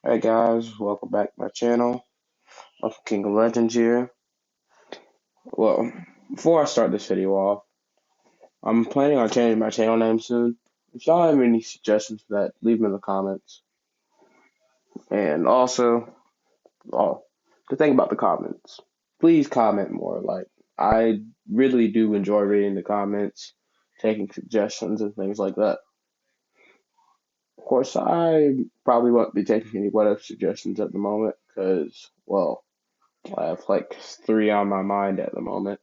Hey guys, welcome back to my channel. I'm King of Legends here. Well, before I start this video off, I'm planning on changing my channel name soon. If y'all have any suggestions for that, leave them in the comments. And also, the thing about the comments, please comment more. I really do enjoy reading the comments, taking suggestions and things like that. Of course, I probably won't be taking any what if suggestions at the moment because, I have like three on my mind at the moment.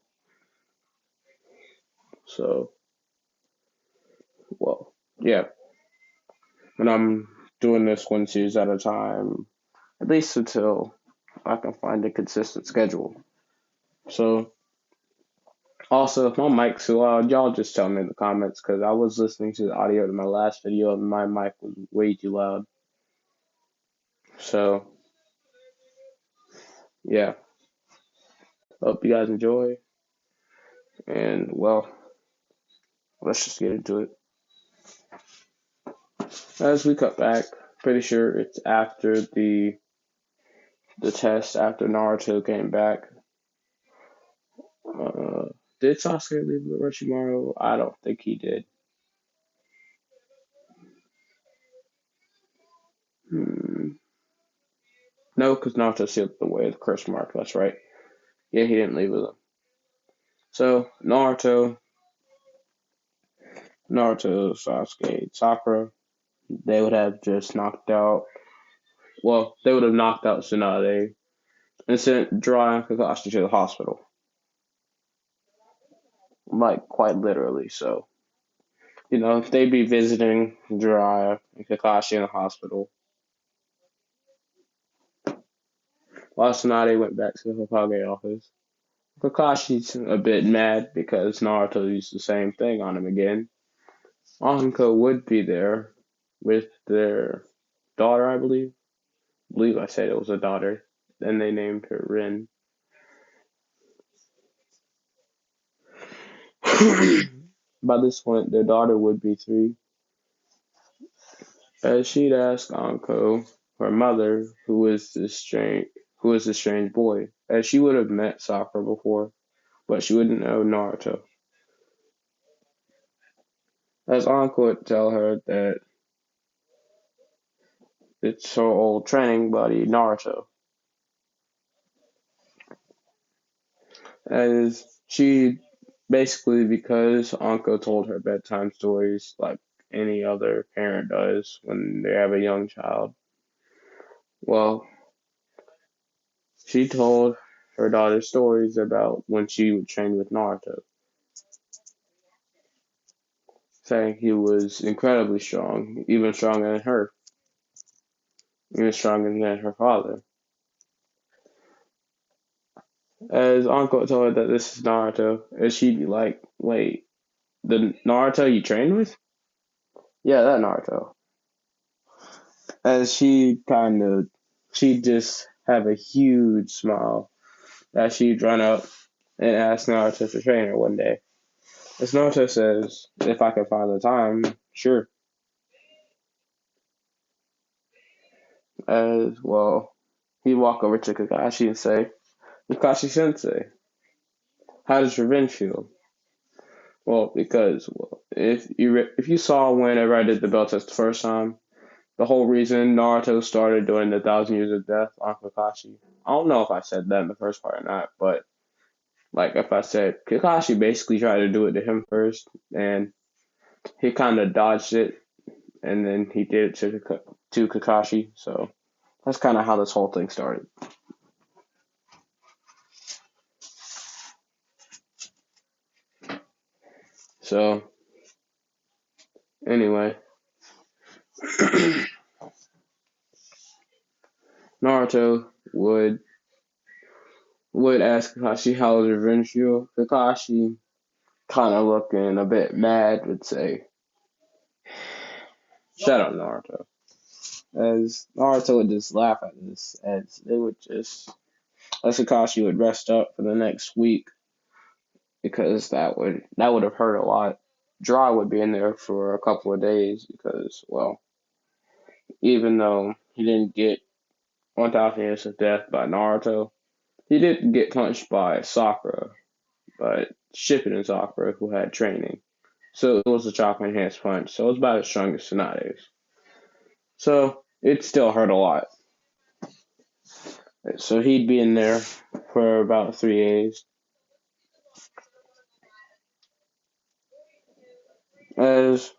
So, well, yeah. And I'm doing this one series at a time, at least until I can find a consistent schedule. So, also, if my mic's too loud, y'all just tell me in the comments because I was listening to the audio to my last video and my mic was way too loud. So, yeah. Hope you guys enjoy. And, let's just get into it. As we cut back, pretty sure it's after the test after Naruto came back. Uh, did Sasuke leave Orochimaru? I don't think he did. Hmm. No, because Naruto sealed the way of the curse mark. That's right. Yeah, he didn't leave with him. So Naruto, Sasuke, Sakura, they would have just knocked out. Well, they would have knocked out Tsunade and sent Jiraiya and Kakashi to the hospital. Like quite literally. So if they'd be visiting Jiraiya and Kakashi in the hospital, while Tsunade went back to the Hokage office. Kakashi's a bit mad because Naruto used the same thing on him again. Anko would be there with their daughter, I believe. I believe I said it was a daughter. Then they named her Rin. By this point, their daughter would be 3. As she'd ask Anko, her mother, who is this strange boy, as she would have met Sakura before, but she wouldn't know Naruto. As Anko would tell her that it's her old training buddy, Naruto. As she basically, because Anko told her bedtime stories like any other parent does when they have a young child. Well, she told her daughter stories about when she would train with Naruto, saying he was incredibly strong, even stronger than her, even stronger than her father. As Anko told her that this is Naruto, and she'd be like, "Wait, the Naruto you trained with?" "Yeah, that Naruto." As she'd just have a huge smile as she'd run up and ask Naruto to train her one day. As Naruto says, if I can find the time, sure. As well, he'd walk over to Kakashi and say, Kakashi Sensei, how does revenge feel? Well, because if you saw whenever I did the belt test the first time, the whole reason Naruto started doing the 1,000 Years of Death on Kakashi. I don't know if I said that in the first part or not, but like if I said Kakashi basically tried to do it to him first, and he kind of dodged it, and then he did it to Kakashi. So that's kind of how this whole thing started. So anyway, Naruto would ask Kakashi how his revenge feel. Kakashi, kind of looking a bit mad, would say, "Shut up, Naruto." As Naruto would just laugh at this, as Kakashi would rest up for the next week because that would have hurt a lot. Dry would be in there for a couple of days because, even though he didn't get 1000 Years of Death by Naruto. He did get punched by Sakura, but Shippuden Sakura, who had training. So it was a chakra enhanced punch, so it was about as strong as Tsunade's. So it still hurt a lot. So he'd be in there for about 3 days. As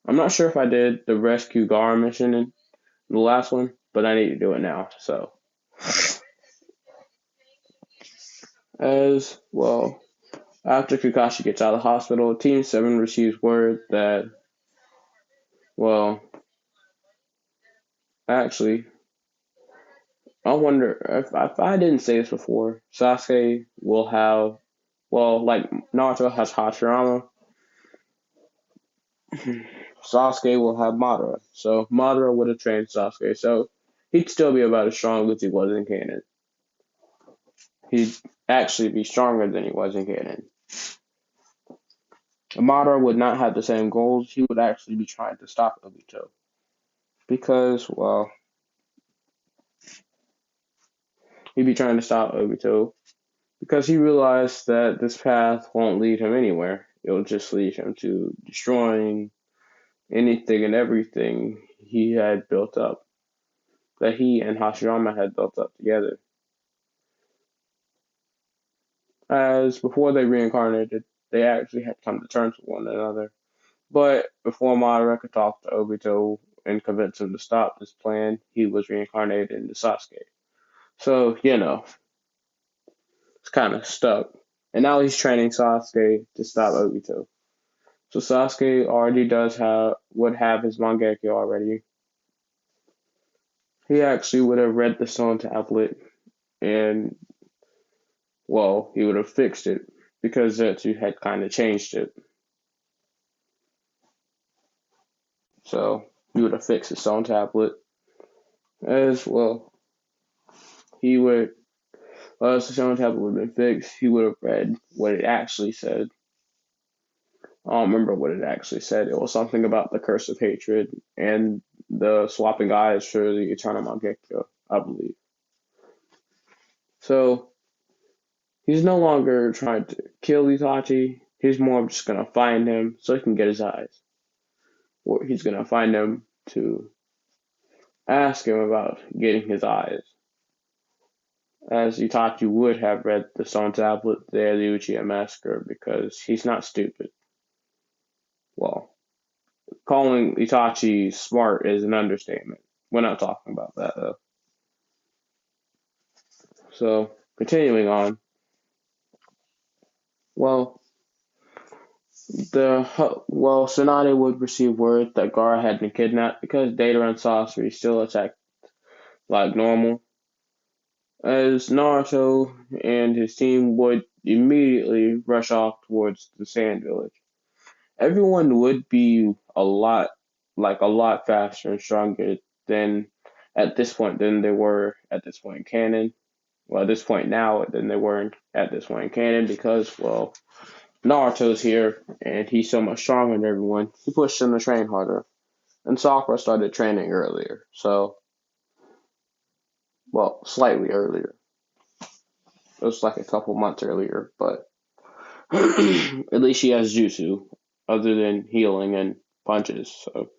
I'm not sure if I did the rescue Gar mission in the last one, but I need to do it now. So as well, after Kakashi gets out of the hospital, Team 7 receives word that, well, actually, I wonder if I didn't say this before, Sasuke will have, well, like Naruto has Hashirama, Sasuke will have Madara. So Madara would have trained Sasuke, so he'd still be about as strong as he was in canon. He'd actually be stronger than he was in canon. Madara would not have the same goals. He would actually be trying to stop Obito. Because, well, he'd be trying to stop Obito because he realized that this path won't lead him anywhere. It'll just lead him to destroying anything and everything he had built up, that he and Hashirama had built up together. As before they reincarnated, they actually had come to terms with one another. But before Madara could talk to Obito and convince him to stop this plan, he was reincarnated into Sasuke. So, it's kind of stuck. And now he's training Sasuke to stop Obito. So Sasuke already would have his Mangekyo already. He actually would have read the Stone tablet and, well, he would have fixed it because Zetsu had kind of changed it. So he would have fixed the Stone tablet as well. He would, as the Stone tablet would have been fixed, he would have read what it actually said. I don't remember what it actually said. It was something about the curse of hatred and the swapping eyes for the eternal Mangekyo, I believe. So he's no longer trying to kill Itachi. He's more just gonna find him so he can get his eyes. Or he's gonna find him to ask him about getting his eyes. As Itachi would have read the Stone Tablet there, the Uchiha Massacre, because he's not stupid. Well, calling Itachi smart is an understatement. We're not talking about that though. So, continuing on. Well, Tsunade would receive word that Gaara had been kidnapped because Data and Sasori still attacked like normal. As Naruto and his team would immediately rush off towards the Sand Village. Everyone would be a lot faster and stronger than at this point than they were at this point in canon. Well, at this point now than they were at this point in canon because, well, Naruto's here and he's so much stronger than everyone. He pushed them to train harder. And Sakura started training earlier. So, well, slightly earlier. It was like a couple months earlier, but at least she has jutsu other than healing and punches. So,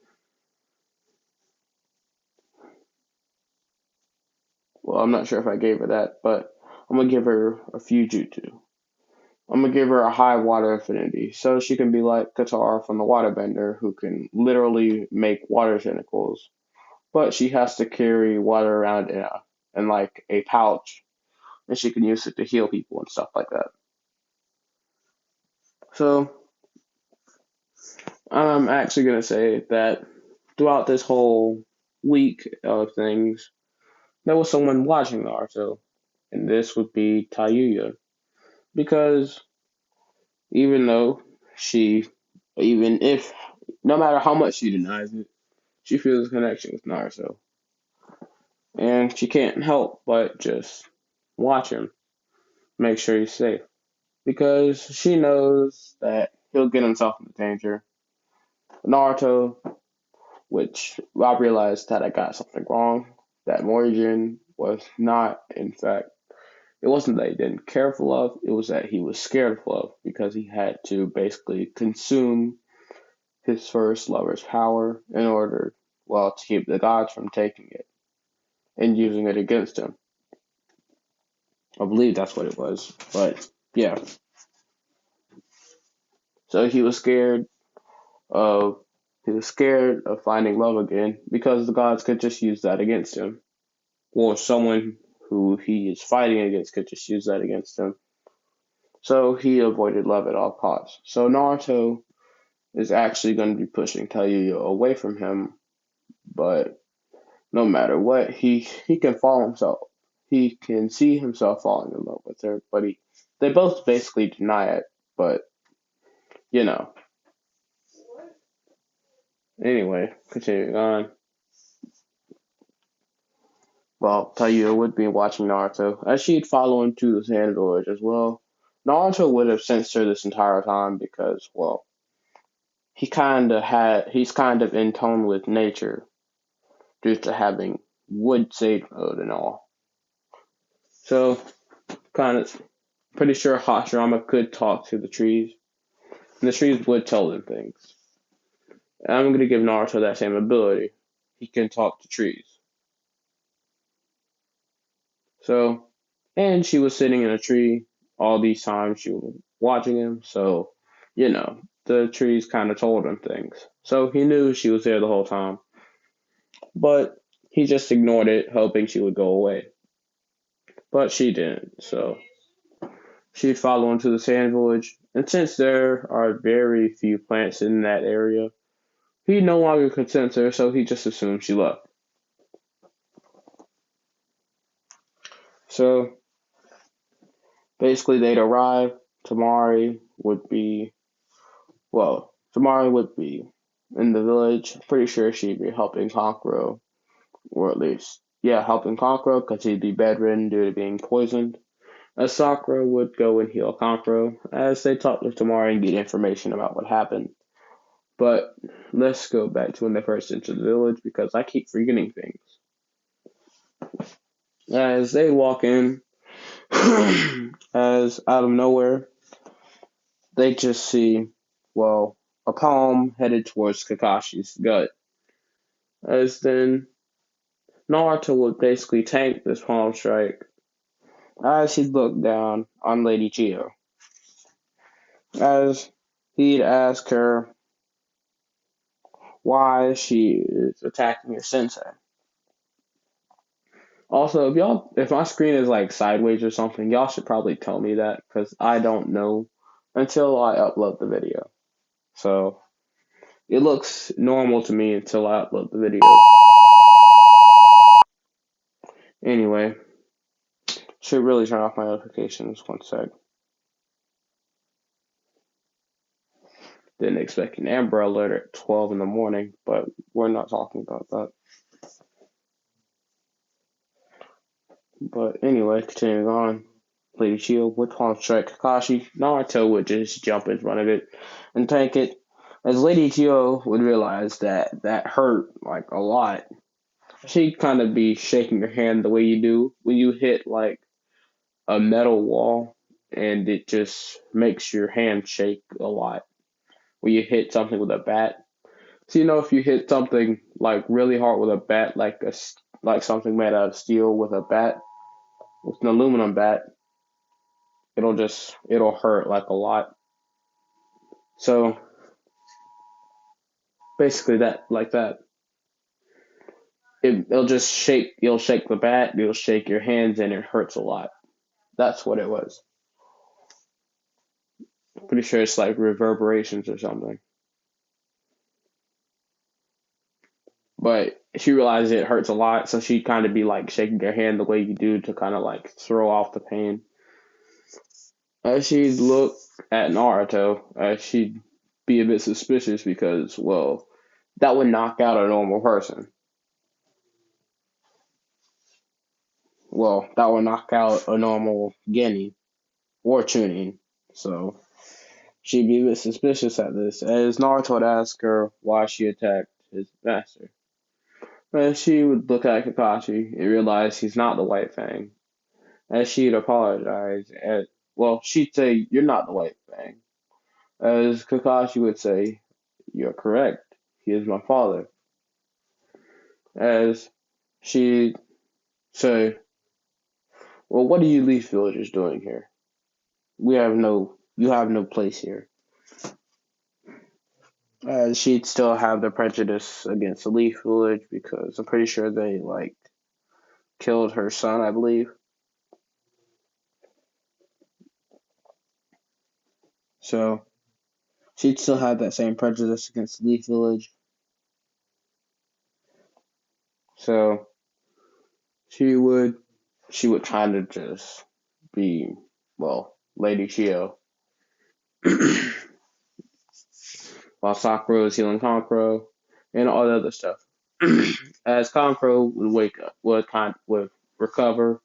well, I'm not sure if I gave her that, but I'm gonna give her a few jutsu. I'm gonna give her a high water affinity, so she can be like Katara from the Waterbender, who can literally make water tentacles, but she has to carry water around in like a pouch, and she can use it to heal people and stuff like that. So I'm actually gonna say that throughout this whole week of things, there was someone watching Naruto, and this would be Tayuya, because even though she, even if, no matter how much she denies it, she feels a connection with Naruto. And she can't help but just watch him, make sure he's safe. Because she knows that he'll get himself into danger. Naruto, which I realized that I got something wrong. that Morrigan was not, in fact, it wasn't that he didn't care for love, it was that he was scared of love because he had to basically consume his first lover's power in order, well, to keep the gods from taking it and using it against him. I believe that's what it was, but yeah. So of he was scared of finding love again because the gods could just use that against him. Or someone who he is fighting against could just use that against him. So he avoided love at all costs. So Naruto is actually going to be pushing Tayuya away from him, but no matter what, he can fall himself. He can see himself falling in love with her, but they both basically deny it. But you know, anyway, continuing on. Well, Tayuya would be watching Naruto as she'd follow him to the Sand Village as well. Naruto would have sensed her this entire time because, well, he's kind of in tone with nature due to having wood sage mode and all. So, kind of pretty sure Hashirama could talk to the trees, and the trees would tell them things. And I'm going to give Naruto that same ability. He can talk to trees. So, and she was sitting in a tree all these times she was watching him. So, the trees kind of told him things. So he knew she was there the whole time. But he just ignored it, hoping she would go away. But she didn't. So she'd follow him to the sand village. And since there are very few plants in that area, he no longer could sense her, so he just assumed she left. So basically, they'd arrive. Tamari would be, Tamari would be in the village. Pretty sure she'd be helping Kankuro, or at least, yeah, helping Kankuro because he'd be bedridden due to being poisoned. As Sakura would go and heal Kankuro as they talk with Tamari and get information about what happened. But let's go back to when they first entered the village because I keep forgetting things. As they walk in, as out of nowhere, they just see, a palm headed towards Kakashi's gut. As then Naruto would basically tank this palm strike as he looked down on Lady Chio. As he'd ask her why she is attacking her sensei. Also, if my screen is like sideways or something, y'all should probably tell me that because I don't know until I upload the video. So it looks normal to me until I upload the video. Anyway, should really turn off my notifications. One sec. Didn't expect an Amber Alert at 12 in the morning, but we're not talking about that. But anyway, continuing on. Lady Shield would palm strike Kakashi. Naruto would just jump in front of it and tank it. As Lady Chio would realize that hurt like a lot, she'd kind of be shaking her hand the way you do when you hit like a metal wall and it just makes your hand shake a lot when you hit something with a bat. So if you hit something like really hard with a bat, like something made out of steel with a bat, with an aluminum bat, it'll hurt like a lot. So basically that. You'll shake the bat, you'll shake your hands, and it hurts a lot. That's what it was. Pretty sure it's like reverberations or something. But she realized it hurts a lot, so she'd kind of be like shaking her hand the way you do to kind of like throw off the pain. As she'd look at Naruto, she'd be a bit suspicious because, that would knock out a normal person. That would knock out a normal Genin or Chunin. So she'd be a bit suspicious at this, as Naruto would ask her why she attacked his master. As she would look at Kakashi and realize he's not the White Fang. As she'd apologize, she'd say, "You're not the White Fang." As Kakashi would say, "You're correct. He is my father." As she'd say, "Well, what are you Leaf villagers doing here? You have no place here." She'd still have the prejudice against the Leaf village because I'm pretty sure they killed her son, I believe. So she'd still have that same prejudice against the Leaf village. So she would kind of just be, Lady Chio. While Sakura was healing Kankuro and all the other stuff. As Kankuro would wake up, would recover,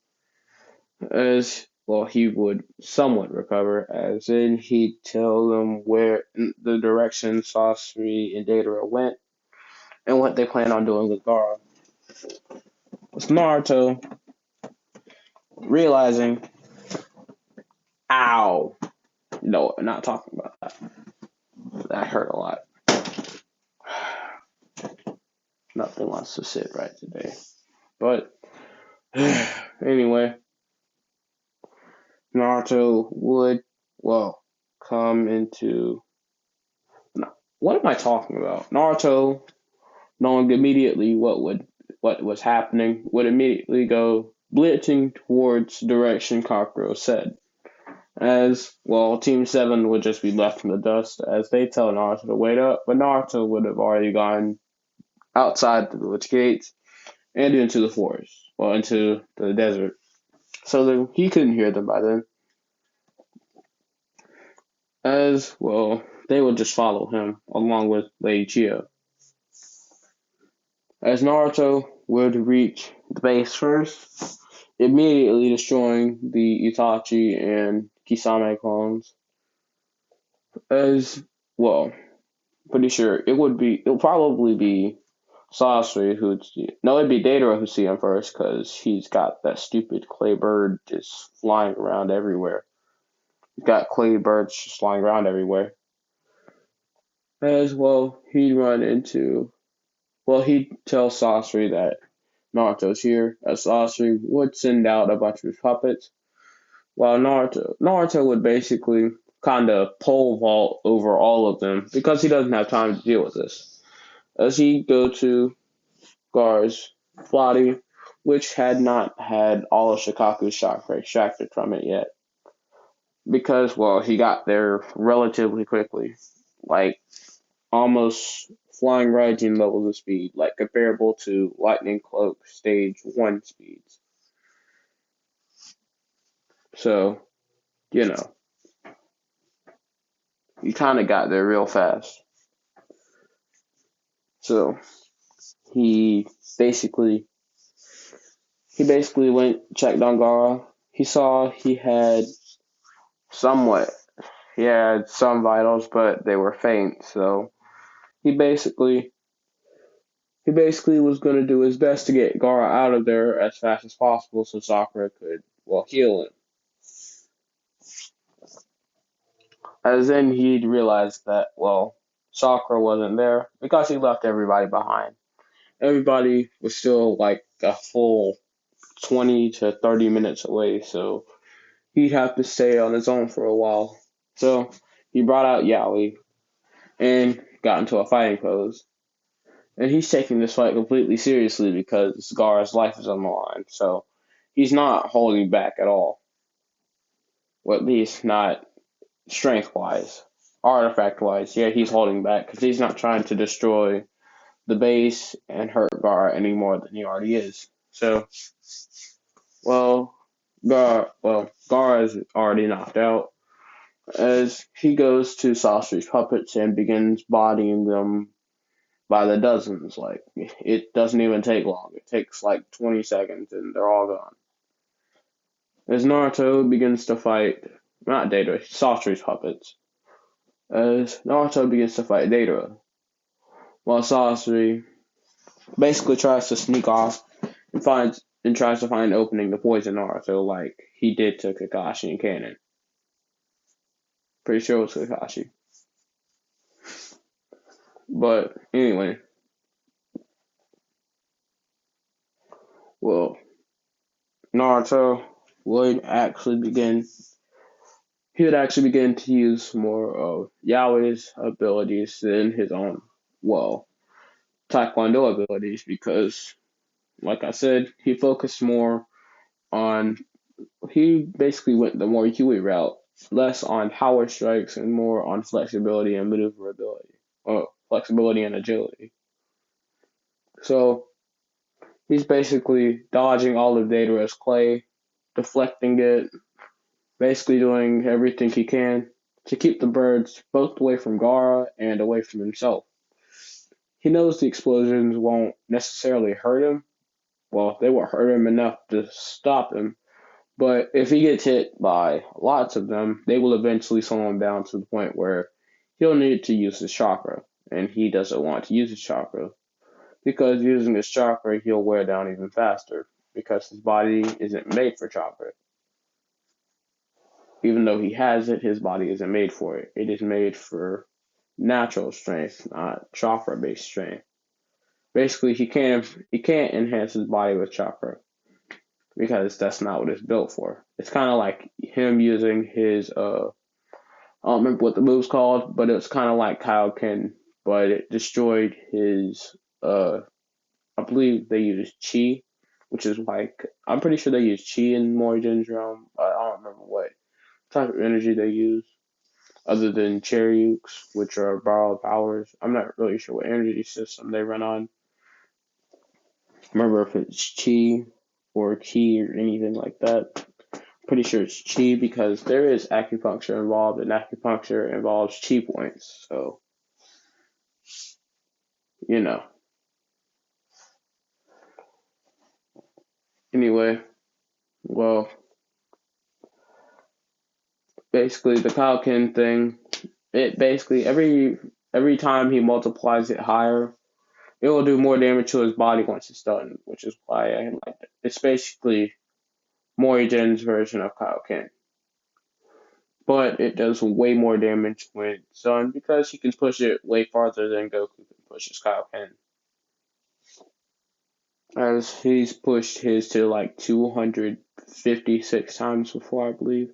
as he would somewhat recover, as in he'd tell them where the direction Sasori and Deidara went and what they plan on doing with Gaara. With Naruto realizing, ow, no, not talking about that. That hurt a lot. Nothing wants to sit right today. But anyway, Naruto would, come into. What am I talking about? Naruto, knowing immediately what was happening, would immediately go blitzing towards the direction Kankuro said. As Team 7 would just be left in the dust as they tell Naruto to wait up, but Naruto would have already gone outside the village gates and into the forest, into the desert. So he couldn't hear them by then. As they would just follow him along with Lady Chio. As Naruto would reach the base first, immediately destroying the Itachi and Kisame clones. As pretty sure it'll probably be Sasori who'd see it. No, it'd be Deidara who'd see him first because he's got that stupid clay bird just flying around everywhere. He's got clay birds just flying around everywhere. As he'd run into. He'd tell Sasori that Naruto's here, as Sasori would send out a bunch of his puppets, while Naruto would basically kind of pole vault over all of them because he doesn't have time to deal with this. As he'd go to Gaara's body, which had not had all of Shikaku's chakra extracted from it yet, because he got there relatively quickly, like almost flying Raijin levels of speed, like comparable to Lightning Cloak Stage 1 speeds. So, you kind of got there real fast. So, he basically went, checked on Gaara. He saw he had some vitals, but they were faint, so he basically was going to do his best to get Gaara out of there as fast as possible so Sakura could, heal him. As then he'd realized that, Sakura wasn't there because he left everybody behind. Everybody was still like a full 20 to 30 minutes away, so he'd have to stay on his own for a while. So he brought out Yaoi and got into a fighting pose. And he's taking this fight completely seriously because Gaara's life is on the line. So he's not holding back at all. Or at least not strength-wise. Artifact-wise, yeah, he's holding back because he's not trying to destroy the base and hurt Gaara any more than he already is. So, Gaara is already knocked out as he goes to Sasori's puppets and begins bodying them by the dozens. Like, it doesn't even take long. It takes like 20 seconds and they're all gone. As Naruto begins to fight, not Deidara, Sasori's puppets. As Naruto begins to fight Deidara, while Sasori Basically tries to sneak off and tries to find an opening to poison Naruto like he did to Kakashi and Kanon. Pretty sure it was Kakashi. But anyway, well, Naruto would actually begin to use more of Yaoi's abilities than his own, well, Taekwondo abilities because, like I said, on, he basically went the more Huey route, less on power strikes and more on flexibility and maneuverability, or flexibility and agility. So he's basically dodging all of Datara's clay, deflecting it, basically doing everything he can to keep the birds both away from Gara and away from himself. He knows the explosions won't necessarily hurt him. Well, they won't hurt him enough to stop him, but if he gets hit by lots of them, they will eventually slow him down to the point where he'll need to use his chakra, and he doesn't want to use his chakra because using his chakra, he'll wear down even faster because his body isn't made for chakra. Even though he has it, his body isn't made for it. It is made for natural strength, not chakra based strength. Basically, he can't enhance his body with chakra because that's not what it's built for. It's kind of like him using his I don't remember what the move's called, but it's kind of like Kaioken, but it destroyed his I believe they use chi, which is like I'm pretty sure they use chi in Morrigan's realm. But I don't remember what type of energy they use other than Cheryuks, which are borrowed powers. I'm not really sure what energy system they run on. Remember if it's chi or ki or anything like that. Pretty sure it's chi because there is acupuncture involved, and acupuncture involves chi points. So, you know. Anyway, well, basically the Kaioken thing, it basically every time he multiplies it higher, it will do more damage to his body once it's done, which is why I like it. It's basically Morrigan's version of Kaioken. But it does way more damage when it's done because he can push it way farther than Goku can push his Kaioken. As he's pushed his to like 256 times before, I believe.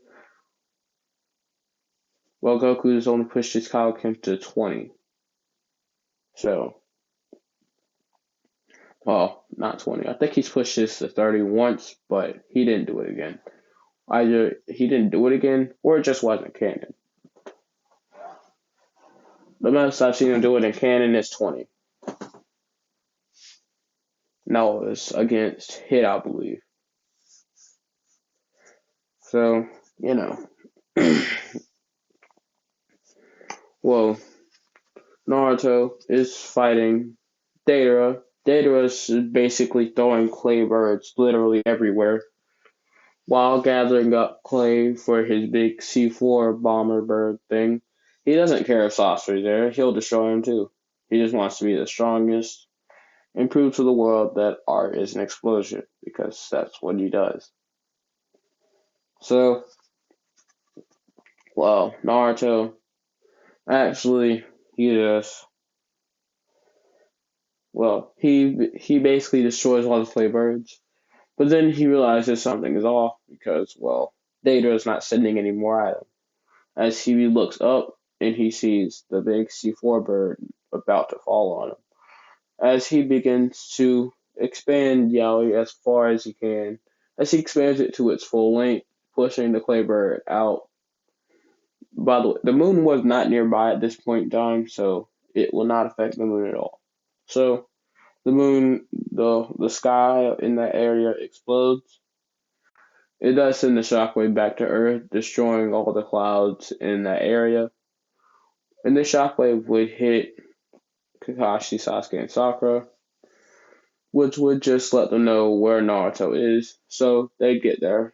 Well, Goku's only pushed his Kaioken to 20. So, well, not 20. I think he's pushed his to 30 once, but he didn't do it again. Either he didn't do it again, or it just wasn't canon. The most I've seen him do it in canon is 20. No, it's against Hit, I believe. So, you know. Well, Naruto is fighting Deidara. Deidara's basically throwing clay birds literally everywhere while gathering up clay for his big C4 bomber bird thing. He doesn't care if Sasuke's there, he'll destroy him too. He just wants to be the strongest and prove to the world that art is an explosion because that's what he does. So, well, Naruto actually he just he basically destroys all the clay birds. But then he realizes something is off because, well, Data is not sending any more at him. As he looks up and he sees the big C4 bird about to fall on him. As he begins to expand Yaoi as far as he can, as he expands it to its full length, pushing the clay bird out. By the way, the moon was not nearby at this point in time, so it will not affect the moon at all. So the moon, the sky in that area explodes. It does send the shockwave back to Earth, destroying all the clouds in that area. And the shockwave would hit Kakashi, Sasuke, and Sakura, which would just let them know where Naruto is. So they'd get there.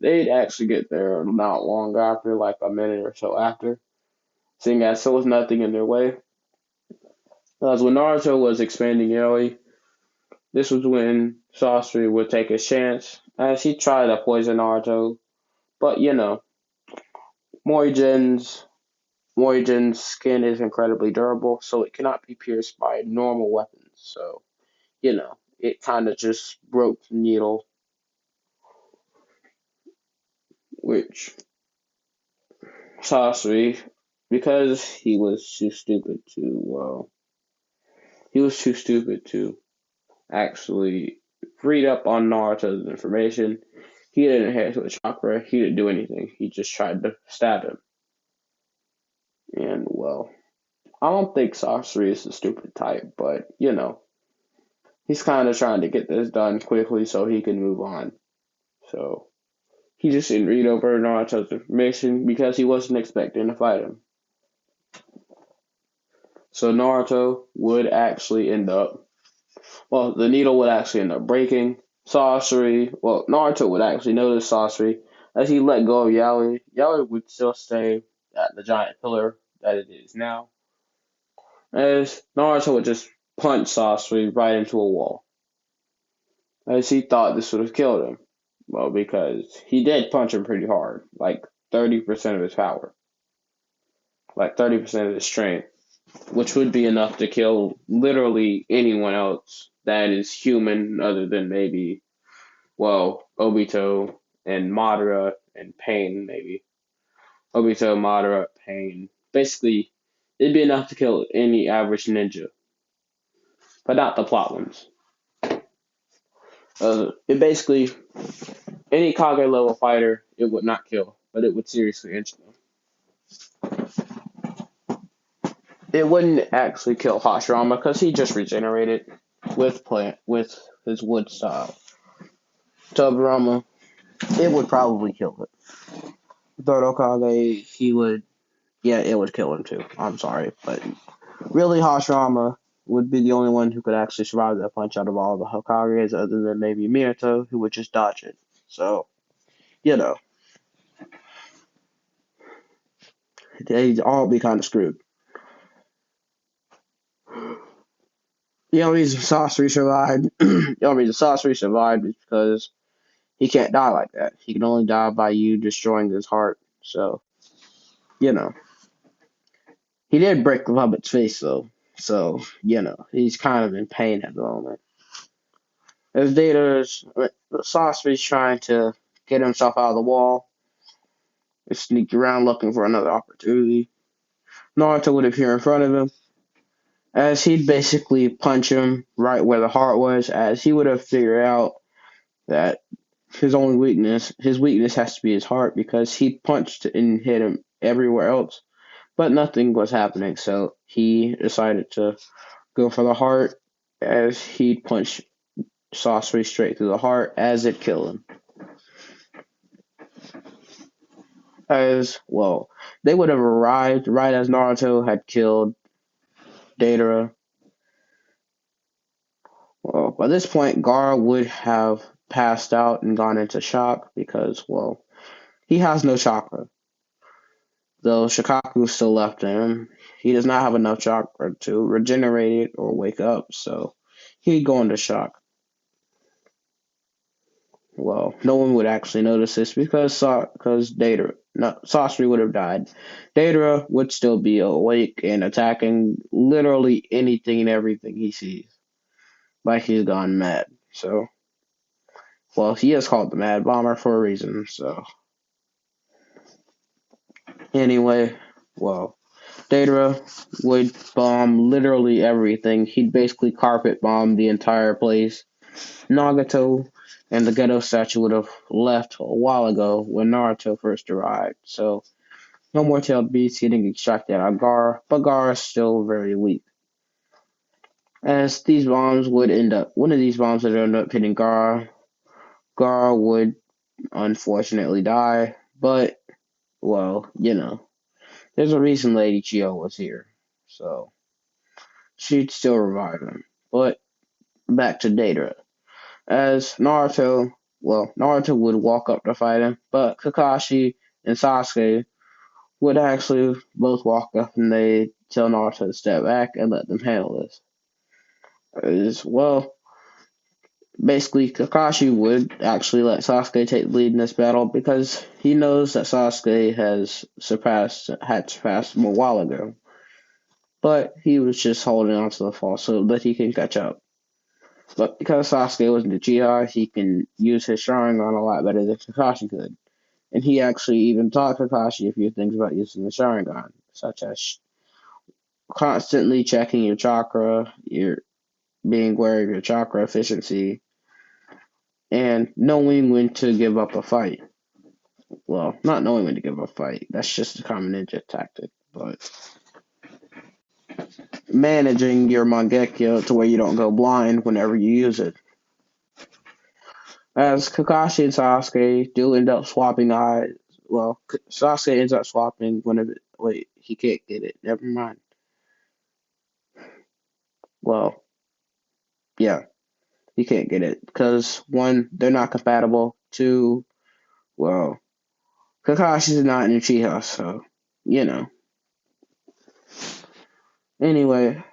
They'd actually get there not long after, like a minute or so after, seeing as there was nothing in their way. As when Naruto was expanding Yoi, This was when Sasori would take his chance, as he tried to poison Naruto, but Morijin's Morijin's skin is incredibly durable, so it cannot be pierced by normal weapons. So, it kind of just broke the needle, which Sasori, because he was too stupid to actually read up on Naruto's information. He didn't head to the chakra. He didn't do anything. He just tried to stab him. And I don't think Sasori is the stupid type, but he's kind of trying to get this done quickly so he can move on. So he just didn't read over Naruto's information because he wasn't expecting to fight him. So Naruto would actually end up, the needle would actually end up breaking. Naruto would actually notice Sasori as he let go of Yaoi. Yaoi would still stay at the giant pillar that it is now, as Naruto would just punch Sasori right into a wall, as he thought this would have killed him. Well, because he did punch him pretty hard, like 30% of his power, like 30% of his strength, which would be enough to kill literally anyone else that is human other than maybe, Obito and Madara and Pain, maybe. Obito, Madara, Pain. Basically, it'd be enough to kill any average ninja, but not the plot ones. It basically, any Kage level fighter, it would not kill, but it would seriously injure them. It wouldn't actually kill Hashirama because he just regenerated with his wood style. Tobirama, it would probably kill it. Third Kage, it would kill him too. I'm sorry, but really Hashirama would be the only one who could actually survive that punch out of all the Hokages, other than maybe Minato, who would just dodge it. So, you know, they'd all be kind of screwed. The only reason Sasori survived, is because he can't die like that. He can only die by you destroying his heart. So, you know, he did break the puppet's face though. So, he's kind of in pain at the moment. As Sasori's trying to get himself out of the wall, he sneaked around looking for another opportunity. Naruto would appear in front of him, as he'd basically punch him right where the heart was, as he would have figured out that his weakness has to be his heart, because he punched and hit him everywhere else, but nothing was happening. So he decided to go for the heart, as he punched Sasori straight through the heart, as it killed him. As they would have arrived right as Naruto had killed Deidara. Well, by this point, Gaara would have passed out and gone into shock because, he has no chakra. Though Shikaku still left in him, he does not have enough chakra to regenerate it or wake up, so he'd go into shock. Well, no one would actually notice this because Sasori would have died. Deidara would still be awake and attacking literally anything and everything he sees, like he's gone mad. So, he is called the Mad Bomber for a reason. So, anyway, Deidara would bomb literally everything. He'd basically carpet bomb the entire place. Nagato and the Geto statue would have left a while ago when Naruto first arrived. So, no more tailed beasts getting extracted out of Gaara, but Gaara is still very weak. As one of these bombs would end up hitting Gaara. Gaara would unfortunately die, but, there's a reason Lady Chio was here. So, she'd still revive him. But, back to Deidara. As Naruto would walk up to fight him, but Kakashi and Sasuke would actually both walk up and they tell Naruto to step back and let them handle this. As Basically, Kakashi would actually let Sasuke take the lead in this battle because he knows that Sasuke had surpassed him a while ago. But he was just holding on to the fall so that he can catch up. But because Sasuke wasn't a Uchiha, he can use his Sharingan a lot better than Kakashi could. And he actually even taught Kakashi a few things about using the Sharingan, such as constantly checking your chakra, your being aware of your chakra efficiency, and knowing when to give up a fight. Well, not knowing when to give up a fight, that's just a common ninja tactic, but managing your Mangekyo to where you don't go blind whenever you use it. As Kakashi and Sasuke do end up swapping eyes. Well, Sasuke ends up swapping whenever. Wait, he can't get it. Never mind. Well, yeah, he can't get it because one, they're not compatible. Two, well, Kakashi's not an Uchiha, so you know. Anyway,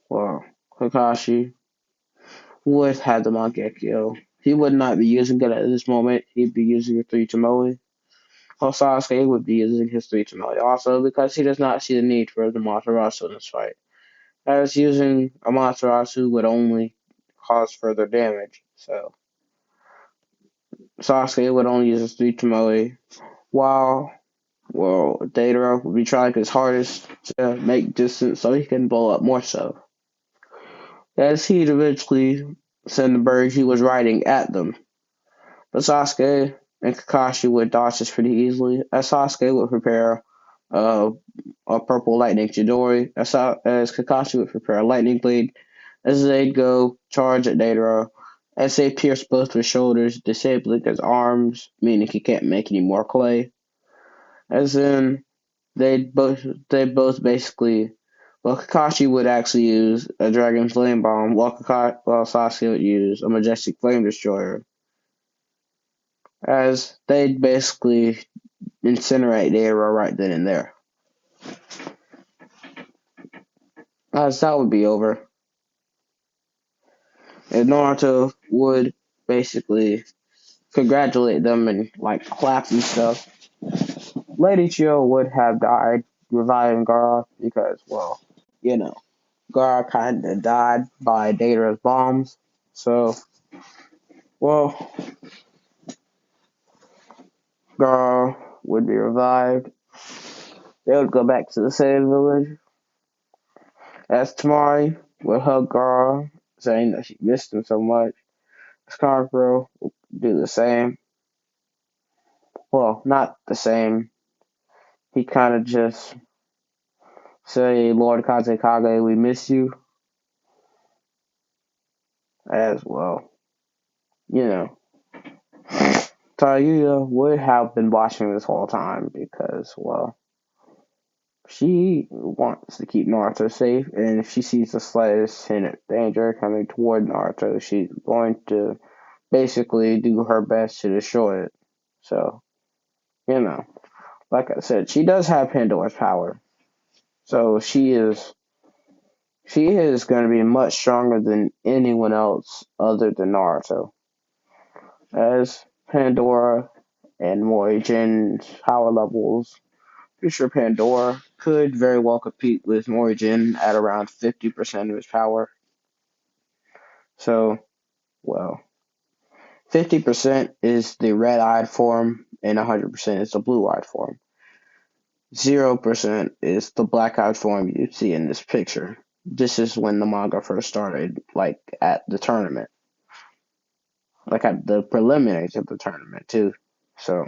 well, Kakashi would have the Mangekyo. He would not be using it at this moment. He'd be using a 3 Tomoe. While Sasuke would be using his 3 Tomoe also because he does not see the need for the Matarasu in this fight. As using Amaterasu would only cause further damage. So Sasuke would only use his 3 Tomoe, while Deidara would be trying his hardest to make distance so he can blow up more so. As he'd eventually send the birds he was riding at them. But Sasuke and Kakashi would dodge this pretty easily, as Sasuke would prepare uh, a purple lightning Chidori, as Kakashi would prepare a lightning blade, as they'd go charge at Deidara, as they pierce both his shoulders, disabling his arms, meaning he can't make any more clay. As then they both basically, well, Kakashi would actually use a Dragon Flame Bomb, while Sasuke would use a Majestic Flame Destroyer, as they'd basically incinerate Deidara right then and there. As that would be over, and Naruto would basically congratulate them and like clap and stuff. Lady Chiyo would have died reviving Gaara because, well, you know, Gaara kind of died by Deidara's bombs. So, well, Gaara would be revived. They would go back to the same village. As Tamari would hug Gaara, saying that she missed him so much. Scarecrow would do the same. Well, not the same. He kind of just say, Lord Kazekage, we miss you. As well, you know. Tayuya would have been watching this whole time because, well, she wants to keep Naruto safe, and if she sees the slightest hint of danger coming toward Naruto, she's going to basically do her best to destroy it. So, you know, like I said, she does have Pandora's power. So she is going to be much stronger than anyone else other than Naruto. As Pandora and Morijin's power levels, pretty sure Pandora could very well compete with Morijin at around 50% of his power. So, well, 50% is the red-eyed form, and 100% is the blue-eyed form. 0% is the black-eyed form you see in this picture. This is when the manga first started, like at the tournament. Like at the preliminaries of the tournament, too. So,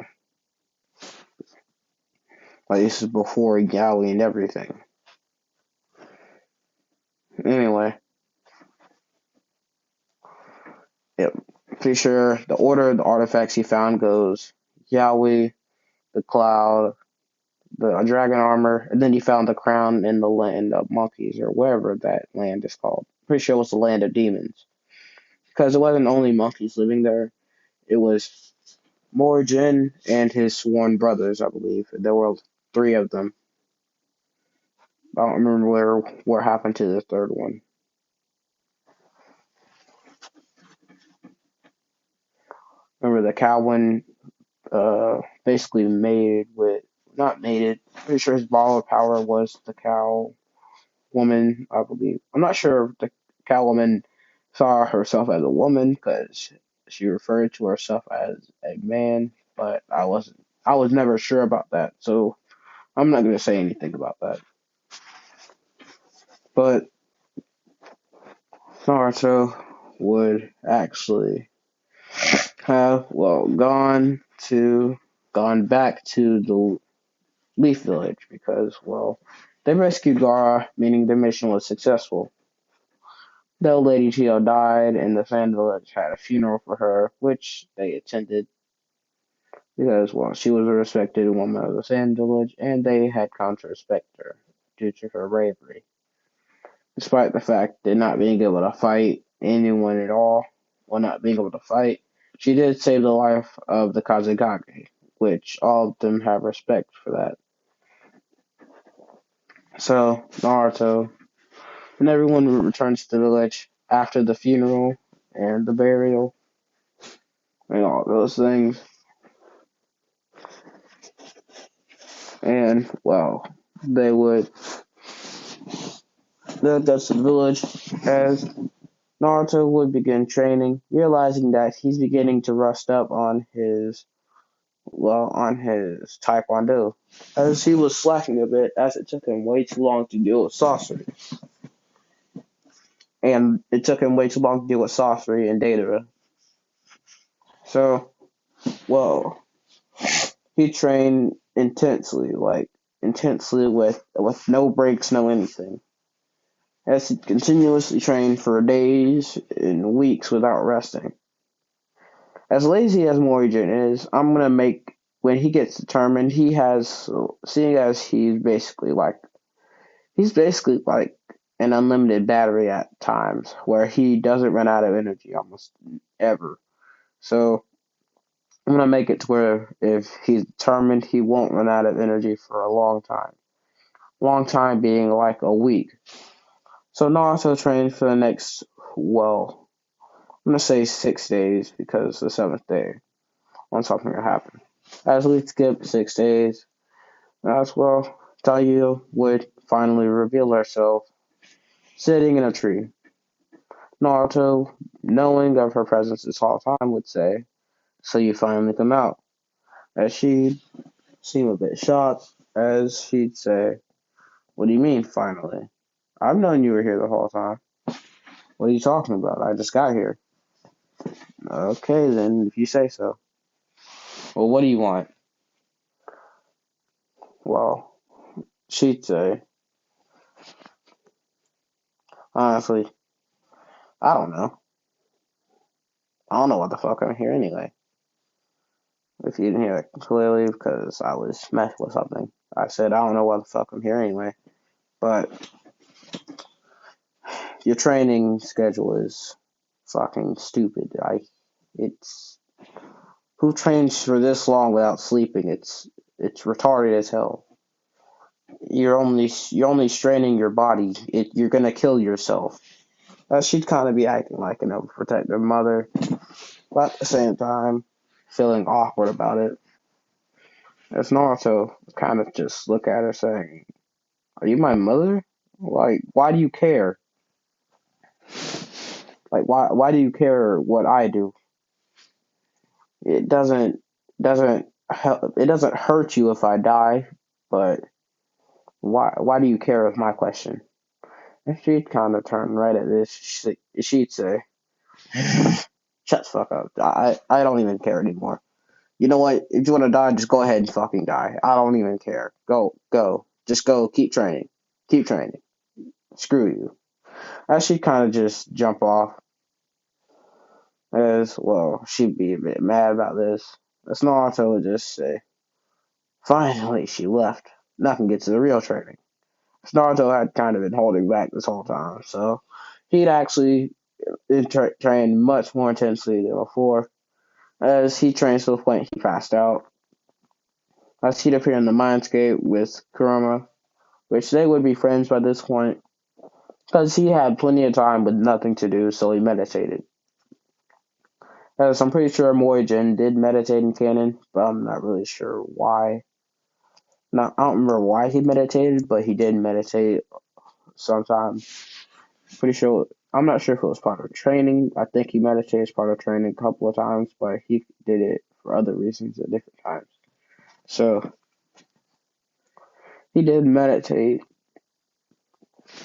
like, this is before Yaoi and everything. Anyway, yep. Pretty sure the order of the artifacts he found goes Yaoi, the cloud, the dragon armor, and then he found the crown in the land of monkeys, or wherever that land is called. Pretty sure it was the land of demons. Because it wasn't only monkeys living there, it was Morjin and his sworn brothers, I believe. There were three of them. I don't remember what happened to the third one. Remember the cow one basically made with not mated. Pretty sure his ball of power was the cow woman, I believe. I'm not sure if the cow woman saw herself as a woman because she referred to herself as a man, but I was never sure about that, so I'm not gonna say anything about that. But Naruto would actually have gone back to the Leaf Village because they rescued Gara, meaning their mission was successful. Though Lady Tio died, and the Sand Village had a funeral for her, which they attended because she was a respected woman of the Sand Village, and they had come to respect her due to her bravery. Despite the fact that not being able to fight anyone at all, or not being able to fight, she did save the life of the Kazekage, which all of them have respect for that. So, Naruto, and everyone returns to the village after the funeral and the burial and all those things. And, they would, that's the village as Naruto would begin training, realizing that he's beginning to rust up on his taekwondo, as he was slacking a bit as it took him way too long to deal with sorcery. And it took him way too long to deal with sorcery and data. So, well, he trained intensely, with no breaks, no anything. As he continuously trained for days and weeks without resting. As lazy as Morrigan is, I'm gonna make when he gets determined, seeing as he's basically like an unlimited battery at times, where he doesn't run out of energy almost ever. So I'm gonna make it to where if he's determined, he won't run out of energy for a long time. Long time being like a week. So Naruto trained for the next, I'm gonna say 6 days because the seventh day when something will happen. As we skip 6 days, as Taiyo would finally reveal herself sitting in a tree. Naruto, knowing of her presence this whole time, would say, "So you finally come out." As she'd seem a bit shocked, as she'd say, "What do you mean, finally? I've known you were here the whole time. What are you talking about? I just got here." "Okay, then, if you say so." "Well, what do you want?" Well, she'd say, "Honestly, I don't know. I don't know what the fuck I'm here anyway." If you didn't hear it clearly, because I was messing with something, I said, "I don't know what the fuck I'm here anyway." But your training schedule is fucking stupid. It's who trains for this long without sleeping? It's retarded as hell. You're only straining your body. You're gonna kill yourself. She'd kind of be acting like an overprotective mother, but at the same time, feeling awkward about it. As Naruto kind of just look at her saying, "Are you my mother? Like, why do you care? Like, why do you care what I do? It doesn't help. It doesn't hurt you if I die, but why do you care is my question." And she'd kind of turn right at this. She'd say, "Shut the fuck up. I don't even care anymore. You know what? If you want to die, just go ahead and fucking die. I don't even care. Go. Just go. Keep training. Keep training. Screw you." As she'd kind of just jump off, as she'd be a bit mad about this. As Naruto would just say, "Finally, she left. Now I can get to the real training." Naruto had kind of been holding back this whole time, so he'd actually trained much more intensely than before, as he trained to the point he passed out. As he'd appear in the mindscape with Kurama, which they would be friends by this point, because he had plenty of time with nothing to do, so he meditated. As I'm pretty sure Morijin did meditate in canon, but I'm not really sure why. Not, I don't remember why he meditated, but he did meditate sometime. Pretty sure. I'm not sure if it was part of training. I think he meditated as part of training a couple of times, but he did it for other reasons at different times. So he did meditate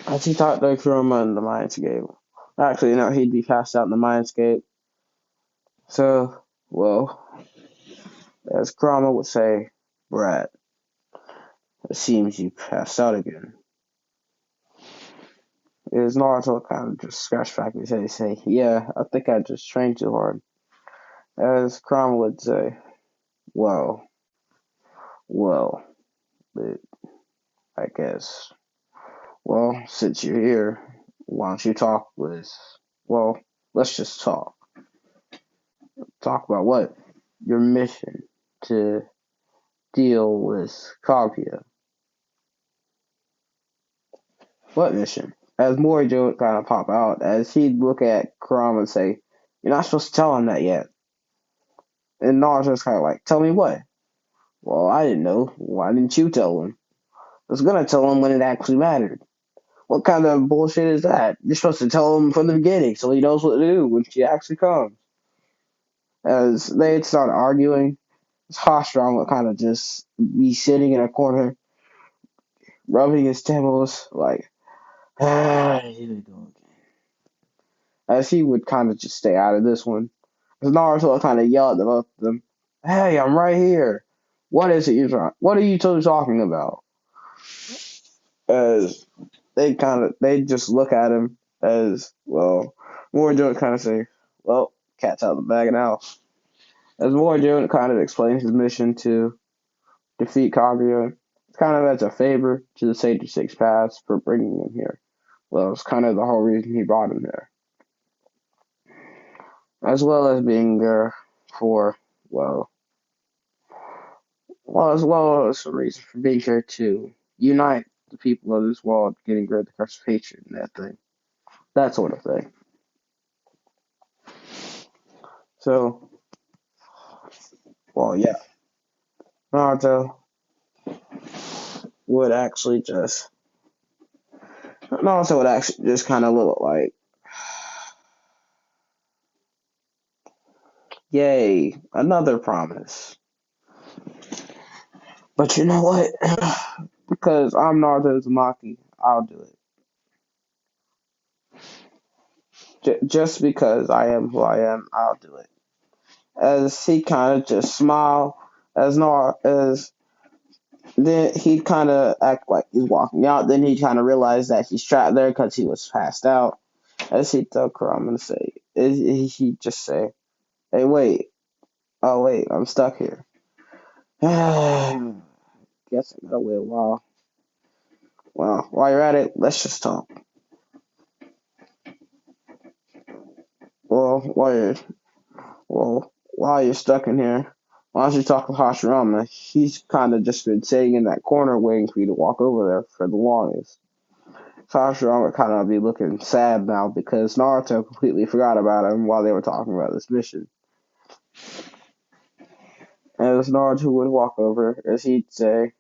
as he taught the Kurama in the Mindscape. Actually, no, he'd be passed out in the Mindscape. So, well, as Kurama would say, Brad, it seems you passed out again. Is Naruto kind of just scratch back his head and say, yeah, I think I just trained too hard. As Kurama would say, well, well, but I guess. Well, since you're here, why don't you talk with, well, let's just talk. Talk about what? Your mission to deal with Kaguya. What mission? As Morijo would kind of pop out, as he'd look at Kurama and say, you're not supposed to tell him that yet. And Naruto's kind of like, tell me what? Well, I didn't know. Why didn't you tell him? I was gonna tell him when it actually mattered. What kind of bullshit is that? You're supposed to tell him from the beginning so he knows what to do when she actually comes. As they'd start arguing, Hashram would kind of just be sitting in a corner, rubbing his temples, like, here we go again. As he would kind of just stay out of this one. As Naruto would kind of yell at the both of them, hey, I'm right here. What is it you're trying? What are you two talking about? As they just look at him as, well, Morijo would kind of say, well, cat's out of the bag now. As Morijo kind of explains his mission to defeat Kaguya, it's kind of as a favor to the Sage of Six Paths for bringing him here. Well, it's kind of the whole reason he brought him there. As well as being there for, well, as well as a reason for being here to unite the people of this world, getting rid of the curse of hatred and that sort of thing. So, well, yeah, Naruto would actually just, Naruto would actually just kind of look like, yay, another promise. But you know what? Because I'm Naruto Uzumaki, I'll do it. Just because I am who I am, I'll do it. As he kind of just smile, as then he'd kind of act like he's walking out. Then he kind of realized that he's trapped there because he was passed out. As he tell Kurama and say, he just say, "Hey, wait! Oh, wait! I'm stuck here." Guess I gotta wait a while. Well, while you're at it, let's just talk. Well, while you're stuck in here, why don't you talk with Hashirama? He's kind of just been sitting in that corner waiting for you to walk over there for the longest. Hashirama would kind of be looking sad now because Naruto completely forgot about him while they were talking about this mission. As Naruto would walk over, as he'd say,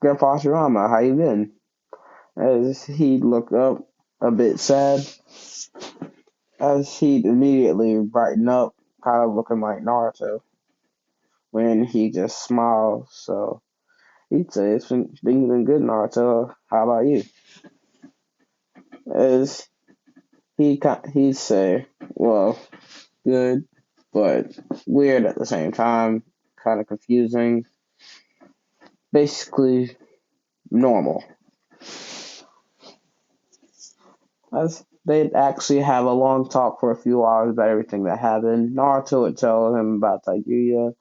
Grandpa Hashirama, how you been? As he'd look up a bit sad, as he'd immediately brighten up, kind of looking like Naruto when he just smiles. So he'd say, things been good, Naruto. How about you? As he'd say, well, good, but weird at the same time, kind of confusing. Basically, normal. As they'd actually have a long talk for a few hours about everything that happened. Naruto would tell him about Taiguya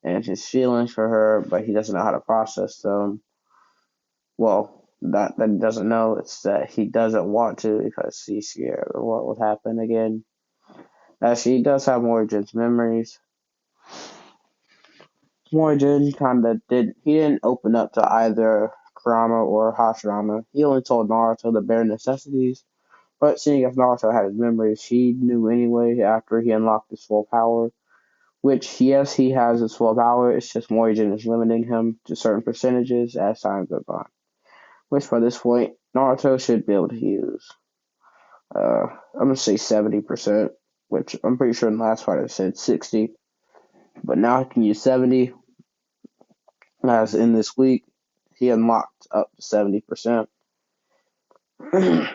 and his feelings for her, but he doesn't know how to process them. Well, that he doesn't know, it's that he doesn't want to because he's scared of what would happen again. As he does have Morgan's memories, Morgan kind of he didn't open up to either Kurama or Hashirama. He only told Naruto the bare necessities, But seeing as Naruto had his memories, he knew anyway after he unlocked his full power. Which, yes, he has his full power, it's just Morgan is limiting him to certain percentages as time goes on. Which, by this point, Naruto should be able to use. I'm gonna say 70%, which I'm pretty sure in the last part I said 60. But now he can use 70, as in this week, he unlocked up to 70%.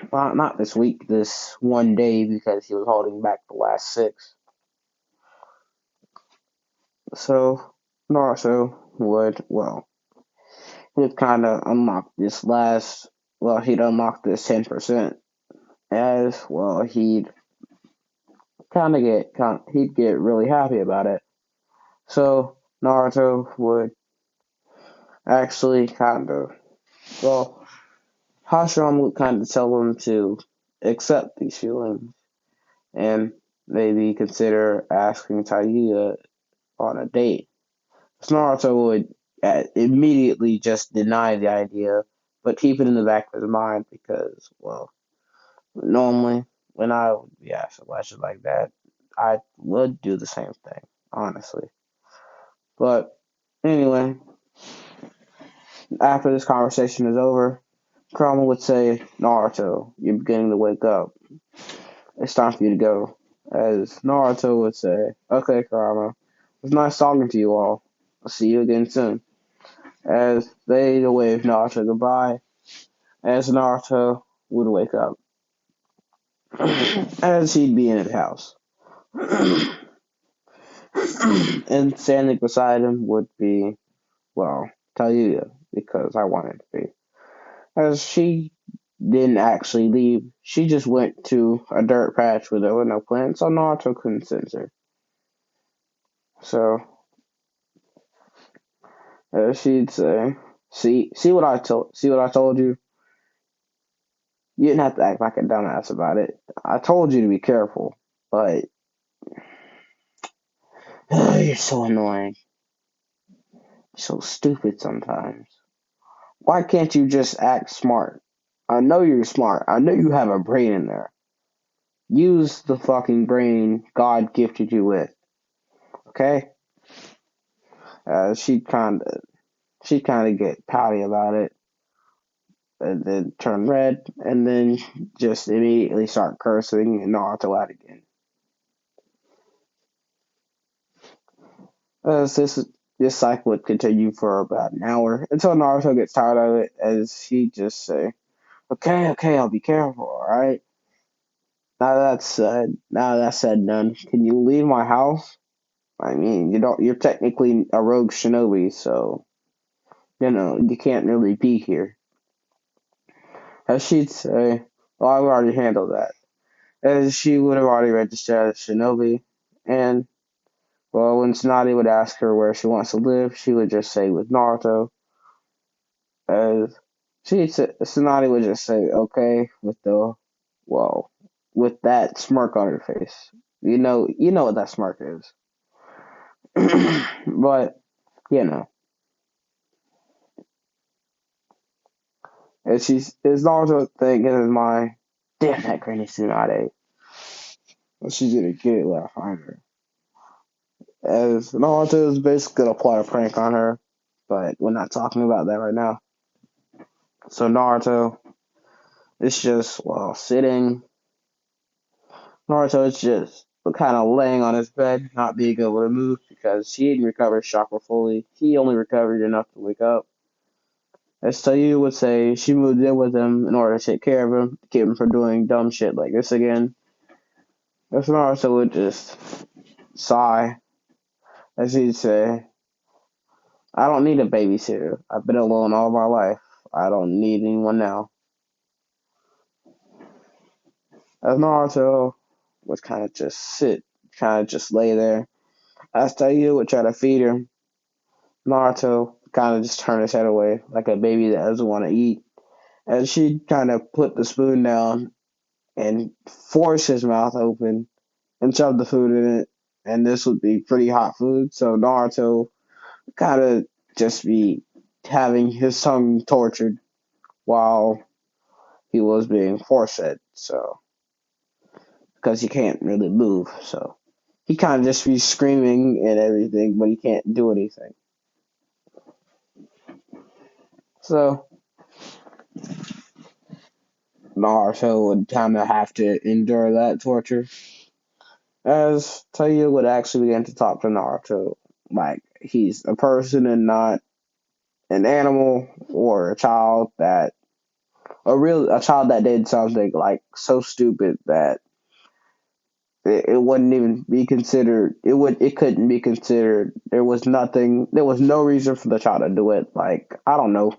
Well, not this week, this one day, because he was holding back the last six. So, Naruto he'd kind of unlock this he'd unlock this 10%, as, well, he'd get really happy about it. So, Naruto would actually Hashirama would kind of tell him to accept these feelings and maybe consider asking Taiga on a date. Naruto would immediately just deny the idea, but keep it in the back of his mind because, well, normally when I would be asked a question like that, I would do the same thing, honestly. But anyway, after this conversation is over, Kurama would say, Naruto, you're beginning to wake up. It's time for you to go. As Naruto would say, okay, Kurama, it was nice talking to you all. I'll see you again soon. As they wave Naruto goodbye, as Naruto would wake up, as he'd be in his house. And standing beside him would be, well, Tayuya, because I wanted to be. As she didn't actually leave, she just went to a dirt patch where there were no plants, so Naruto couldn't sense her. So, she'd say, see what I told you? You didn't have to act like a dumbass about it. I told you to be careful, but you're so annoying. So stupid sometimes. Why can't you just act smart? I know you're smart. I know you have a brain in there. Use the fucking brain God gifted you with. Okay? She'd kind of get pouty about it, and then turn red, and then just immediately start cursing and Naruto out again. This cycle would continue for about an hour until Naruto gets tired of it, as he just say, "Okay, I'll be careful. All right." Now that's said and done. Can you leave my house? I mean, you don't. You're technically a rogue shinobi, so you can't really be here. As she'd say, "Well, I've already handled that." As she would have already registered as shinobi, and well, when Tsunade would ask her where she wants to live, she would just say with Naruto. As Tsunade would just say okay well, with that smirk on her face. You know what that smirk is. But you know, it's Naruto thing in his mind. Damn that Granny Tsunade. Well, she's gonna get it when I find her. As Naruto is basically gonna plot a prank on her, but we're not talking about that right now. So Naruto is just sitting. Naruto is just kind of laying on his bed, not being able to move because he didn't recover his chakra fully. He only recovered enough to wake up. As Tayu would say, she moved in with him in order to take care of him, to keep him from doing dumb shit like this again. As Naruto would just sigh, as he'd say, I don't need a babysitter. I've been alone all my life. I don't need anyone now. As Naruto would kind of just lay there. As Tayu would try to feed her, Naruto kind of just turned his head away like a baby that doesn't want to eat. And she kind of put the spoon down and force his mouth open and shove the food in it. And this would be pretty hot food, so Naruto kind of just be having his tongue tortured while he was being force fed. So because he can't really move. So he kind of just be screaming and everything, but he can't do anything. So Naruto would kind of have to endure that torture, as Taiyo would actually begin to talk to Naruto like he's a person and not an animal or a child that did something like so stupid that it wouldn't even be considered. It couldn't be considered. There was no reason for the child to do it. Like, I don't know,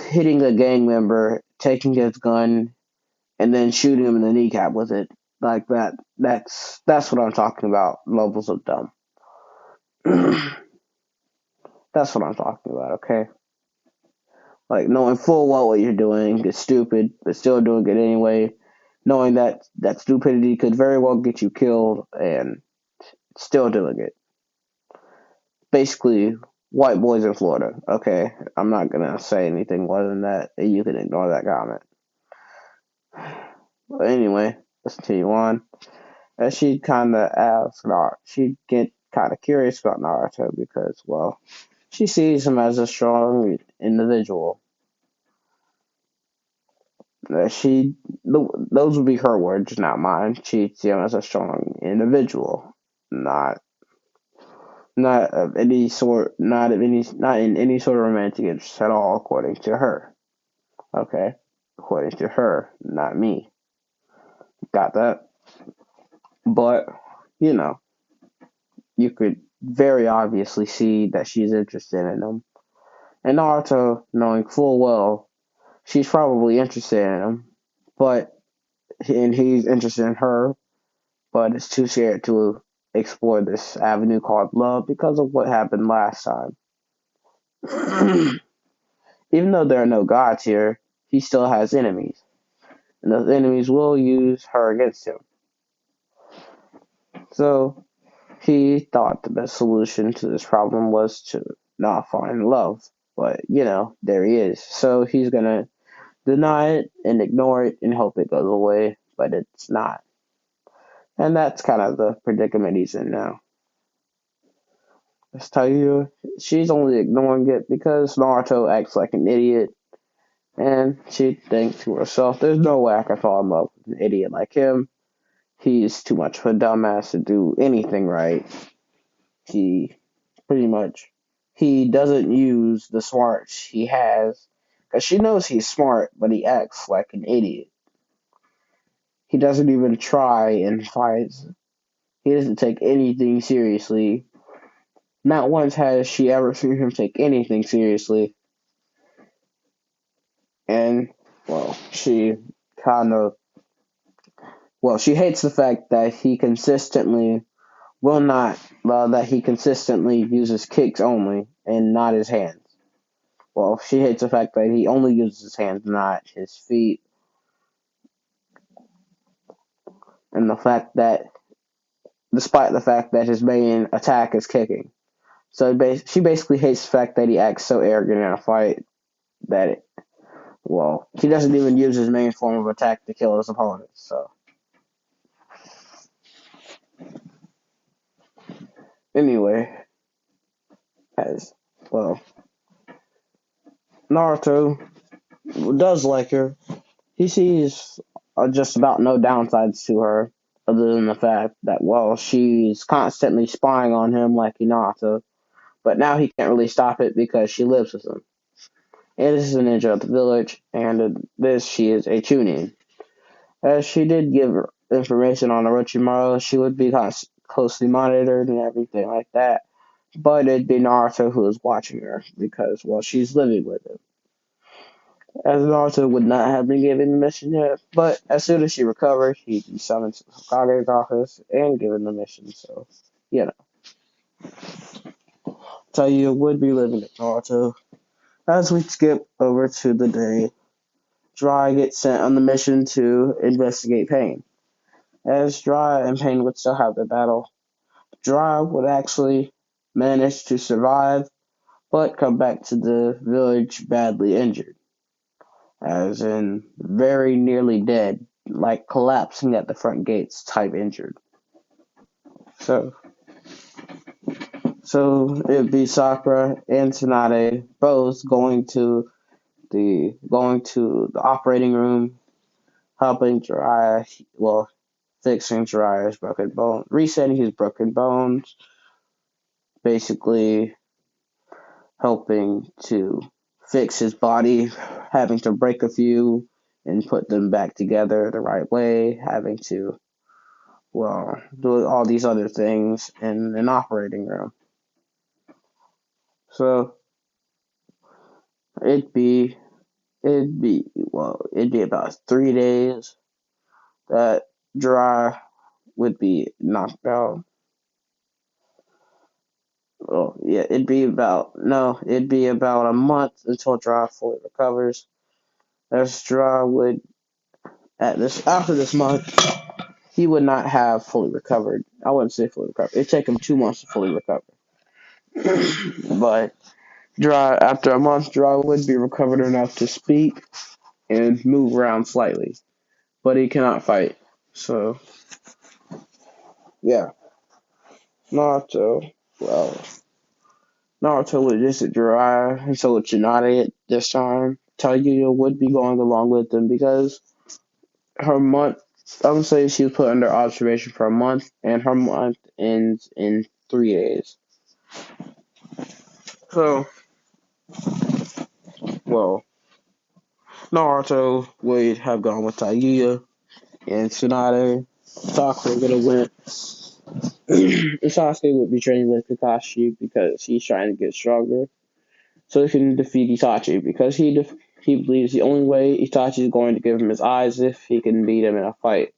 hitting a gang member, taking his gun, and then shooting him in the kneecap with it like that. That's what I'm talking about. Levels of dumb. That's what I'm talking about. Okay, like knowing full well what you're doing is stupid, but still doing it anyway. Knowing that stupidity could very well get you killed, and still doing it. Basically, white boys in Florida. Okay, I'm not gonna say anything more than that. You can ignore that comment. But anyway, let's continue on. And she'd kind of ask Naruto. She'd get kind of curious about Naruto because, well, she sees him as a strong individual. Those would be her words, not mine. She'd see him as a strong individual, not not of any sort, not in any sort of romantic interest at all, according to her. Okay, according to her, not me. Got that? But you know, you could very obviously see that she's interested in him. And Naruto, knowing full well she's probably interested in him, but and he's interested in her, but is too scared to explore this avenue called love because of what happened last time. Even though there are no gods here, he still has enemies, and those enemies will use her against him. So he thought the best solution to this problem was to not find love. But, there he is. So he's gonna deny it and ignore it and hope it goes away, but it's not. And that's kind of the predicament he's in now. Let's tell you, she's only ignoring it because Naruto acts like an idiot, and she thinks to herself, there's no way I can fall in love with an idiot like him. He's too much of a dumbass to do anything right. He pretty much he doesn't use the smarts he has because she knows he's smart, but he acts like an idiot. He doesn't even try and fight. He doesn't take anything seriously. Not once has she ever seen him take anything seriously. And, well, kind of, she hates the fact that he consistently will not, that he consistently uses kicks only and not his hands. Well, she hates the fact that he only uses his hands, not his feet. And the fact that, despite the fact that his main attack is kicking. So she basically hates the fact that he acts so arrogant in a fight that he doesn't even use his main form of attack to kill his opponent. So, anyway, as well, Naruto does like her. He sees just about no downsides to her, other than the fact that, she's constantly spying on him like Hinata, but now he can't really stop it because she lives with him. And this is a ninja of the village, and she is a Chunin. As she did give information on Orochimaru, she would be closely monitored and everything like that. But it'd be Naruto who is watching her because, she's living with him. As Naruto would not have been given the mission yet, but as soon as she recovered, he'd be summoned to Hokage's office and given the mission. So, Taiyo would be living with Naruto. As we skip over to the day, Dry gets sent on the mission to investigate Pain. As Dry and Pain would still have their battle, Dry would actually manage to survive, but come back to the village badly injured, as in very nearly dead. like collapsing at the front gates type injured. So it'd be Sakura and Tsunade both going to the operating room, helping Jiraiya, well, fixing Jiraiya's broken bone, resetting his broken bones, basically helping to fix his body, having to break a few and put them back together the right way, having to, well, do all these other things in an operating room. So it'd be it'd be about 3 days that Jiraiya would be knocked out. Well, yeah, it'd be about a month until Jiraiya fully recovers. As Jiraiya would at this after this month, he would not have fully recovered. I wouldn't say fully recovered. It'd take him 2 months to fully recover. But after a month, Jiraiya would be recovered enough to speak and move around slightly, but he cannot fight. So yeah, Naruto. Well, Naruto would visit Jiraiya, and so would Tsunade at this time. Tayuya would be going along with them because her month, I would say she was put under observation for a month, and her month ends in 3 days. So, well, Naruto would have gone with Tayuya, and Tsunade, Sakura would have went. Sasuke would be training with Kakashi because he's trying to get stronger, so he can defeat Itachi because he believes the only way Itachi is going to give him his eyes if he can beat him in a fight.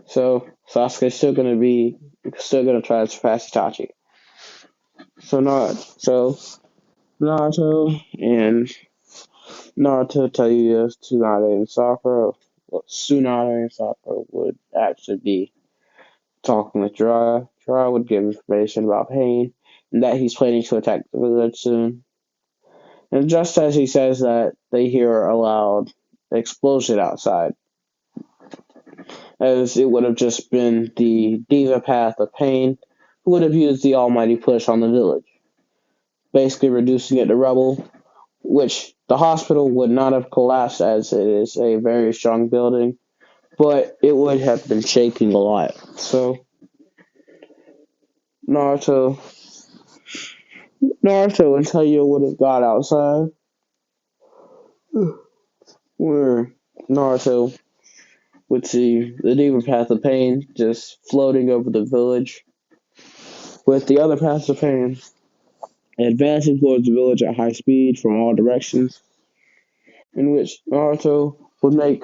So Sasuke's still gonna try to surpass Itachi. So Naruto and Tayuya, Tsunade, and Sakura. Well, Tsunade and Sakura would actually be talking with Jiraiya. Jiraiya would give information about Pain and that he's planning to attack the village soon. And just as he says that, they hear a loud explosion outside, as it would have just been the Diva Path of Pain who would have used the almighty push on the village, basically reducing it to rubble, which the hospital would not have collapsed as it is a very strong building, but it would have been shaking a lot. So Naruto, and Taiyo would have got outside, where Naruto would see the Diva Path of Pain just floating over the village, with the other paths of pain advancing towards the village at high speed from all directions, in which Naruto would make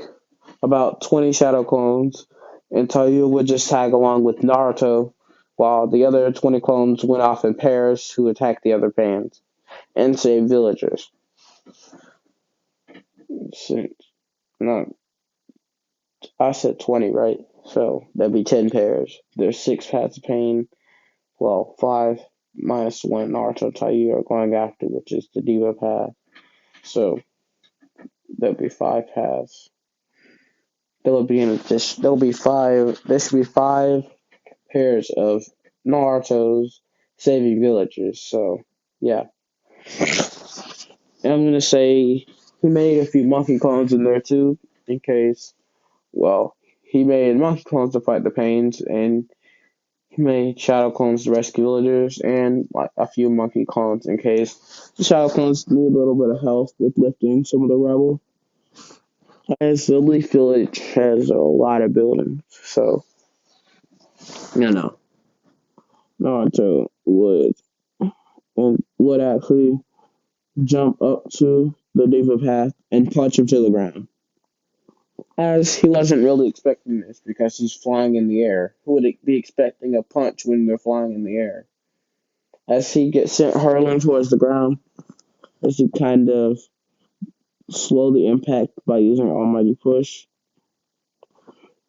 about 20 shadow clones, and Taiyo would just tag along with Naruto, while the other 20 clones went off in pairs to attack the other bands and save villagers. No, I said 20, right? So that'd be 10 pairs. There's 6 paths of pain. Well, 5 minus 1 Naruto Taiyo are going after, which is the Diva path. So there'll be 5 paths. There'll be in addition, there'll be 5. There should be 5 pairs of Naruto's saving villagers. So yeah, and I'm gonna say he made a few monkey clones in there too, in case. Well, he made monkey clones to fight the pains, and he made shadow clones to rescue villagers, and like a few monkey clones in case the shadow clones need a little bit of help with lifting some of the rubble. As the Leaf Village has a lot of buildings, so you know Naruto would actually jump up to the Diva Path and punch him to the ground. As he wasn't really expecting this because he's flying in the air. Who would be expecting a punch when they're flying in the air? As he gets sent hurling towards the ground, as he kind of slow the impact by using Almighty Push.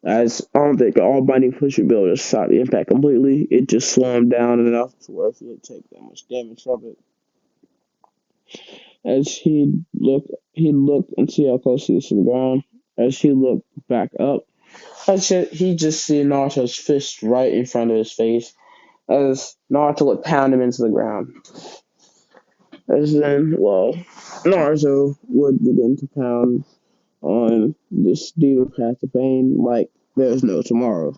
As I don't think Almighty Push would be able to stop the impact completely. It just slowed him down enough to where he would take that much damage from it. As he'd look and see how close he is to the ground. As he looked back up, he just see Naruto's fist right in front of his face as Naruto would pound him into the ground. As then, Naruto would begin to pound on this deeper path of pain like there's no tomorrow.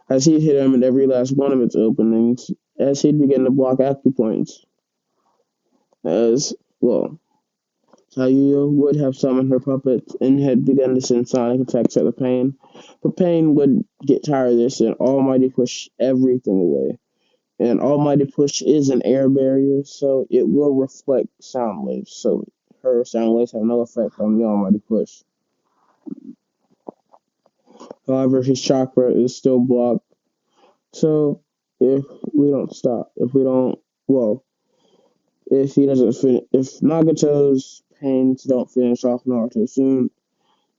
As he'd hit him in every last one of its openings, as he'd begin to block acupoints, as, Tayuya would have summoned her puppets and had begun to send sonic attacks at the pain, but pain would get tired of this and Almighty push everything away. And Almighty Push is an air barrier, so it will reflect sound waves. So her sound waves have no effect on the Almighty Push. However, his chakra is still blocked. So if we don't stop, if we don't, if he doesn't finish, if Nagato's pains don't finish off Naruto soon,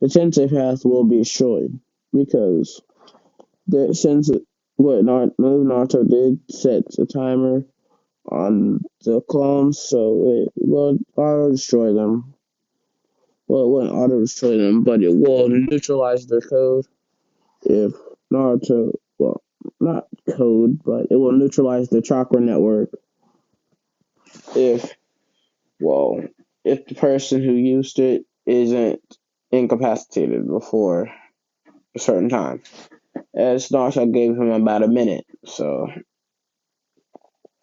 the Tensei path will be destroyed because since what Naruto did sets a timer on the clones, so it will auto destroy them. Well, it wouldn't auto destroy them, but it will neutralize their code if Naruto, not code, but it will neutralize the chakra network if, well, if the person who used it isn't incapacitated before a certain time. As Naruto gave him about a minute, so.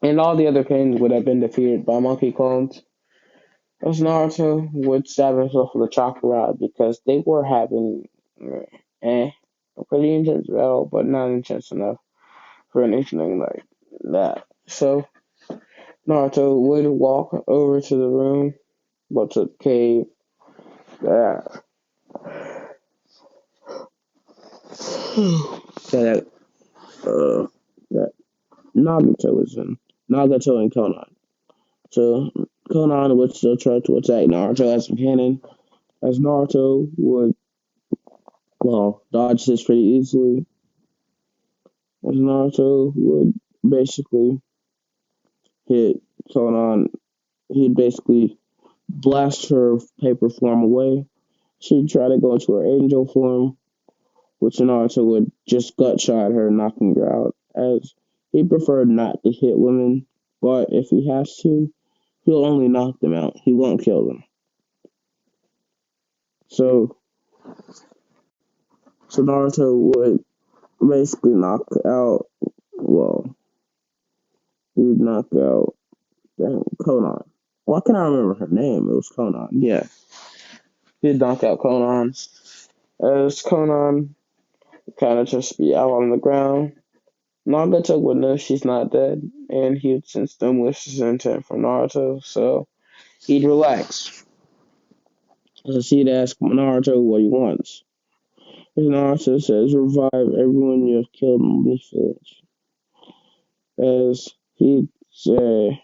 And all the other pains would have been defeated by monkey clones. As Naruto would stab himself with a chakra rod because they were having a pretty intense battle, but not intense enough for anything like that. So Naruto would walk over to the room, to the cave that that that Nagato was in. Nagato and Konan. So Konan would still try to attack Naruto as a cannon, as Naruto would dodge this pretty easily. As Naruto would basically hit Konan, he'd basically blast her paper form away. She'd try to go into her angel form, which Naruto would just gut shot her, knocking her out, as he preferred not to hit women, but if he has to, he'll only knock them out. He won't kill them. So Naruto would basically knock out, he'd knock out Konan. Why can't I remember her name? It was Konan. Yeah. He'd knock out Konan. As Konan kind of just be out on the ground, Nagato would know she's not dead, and he would sense no wishes intent from Naruto, so he'd relax. So she'd ask Naruto what he wants. And Naruto says, revive everyone you have killed in this village. As he'd say,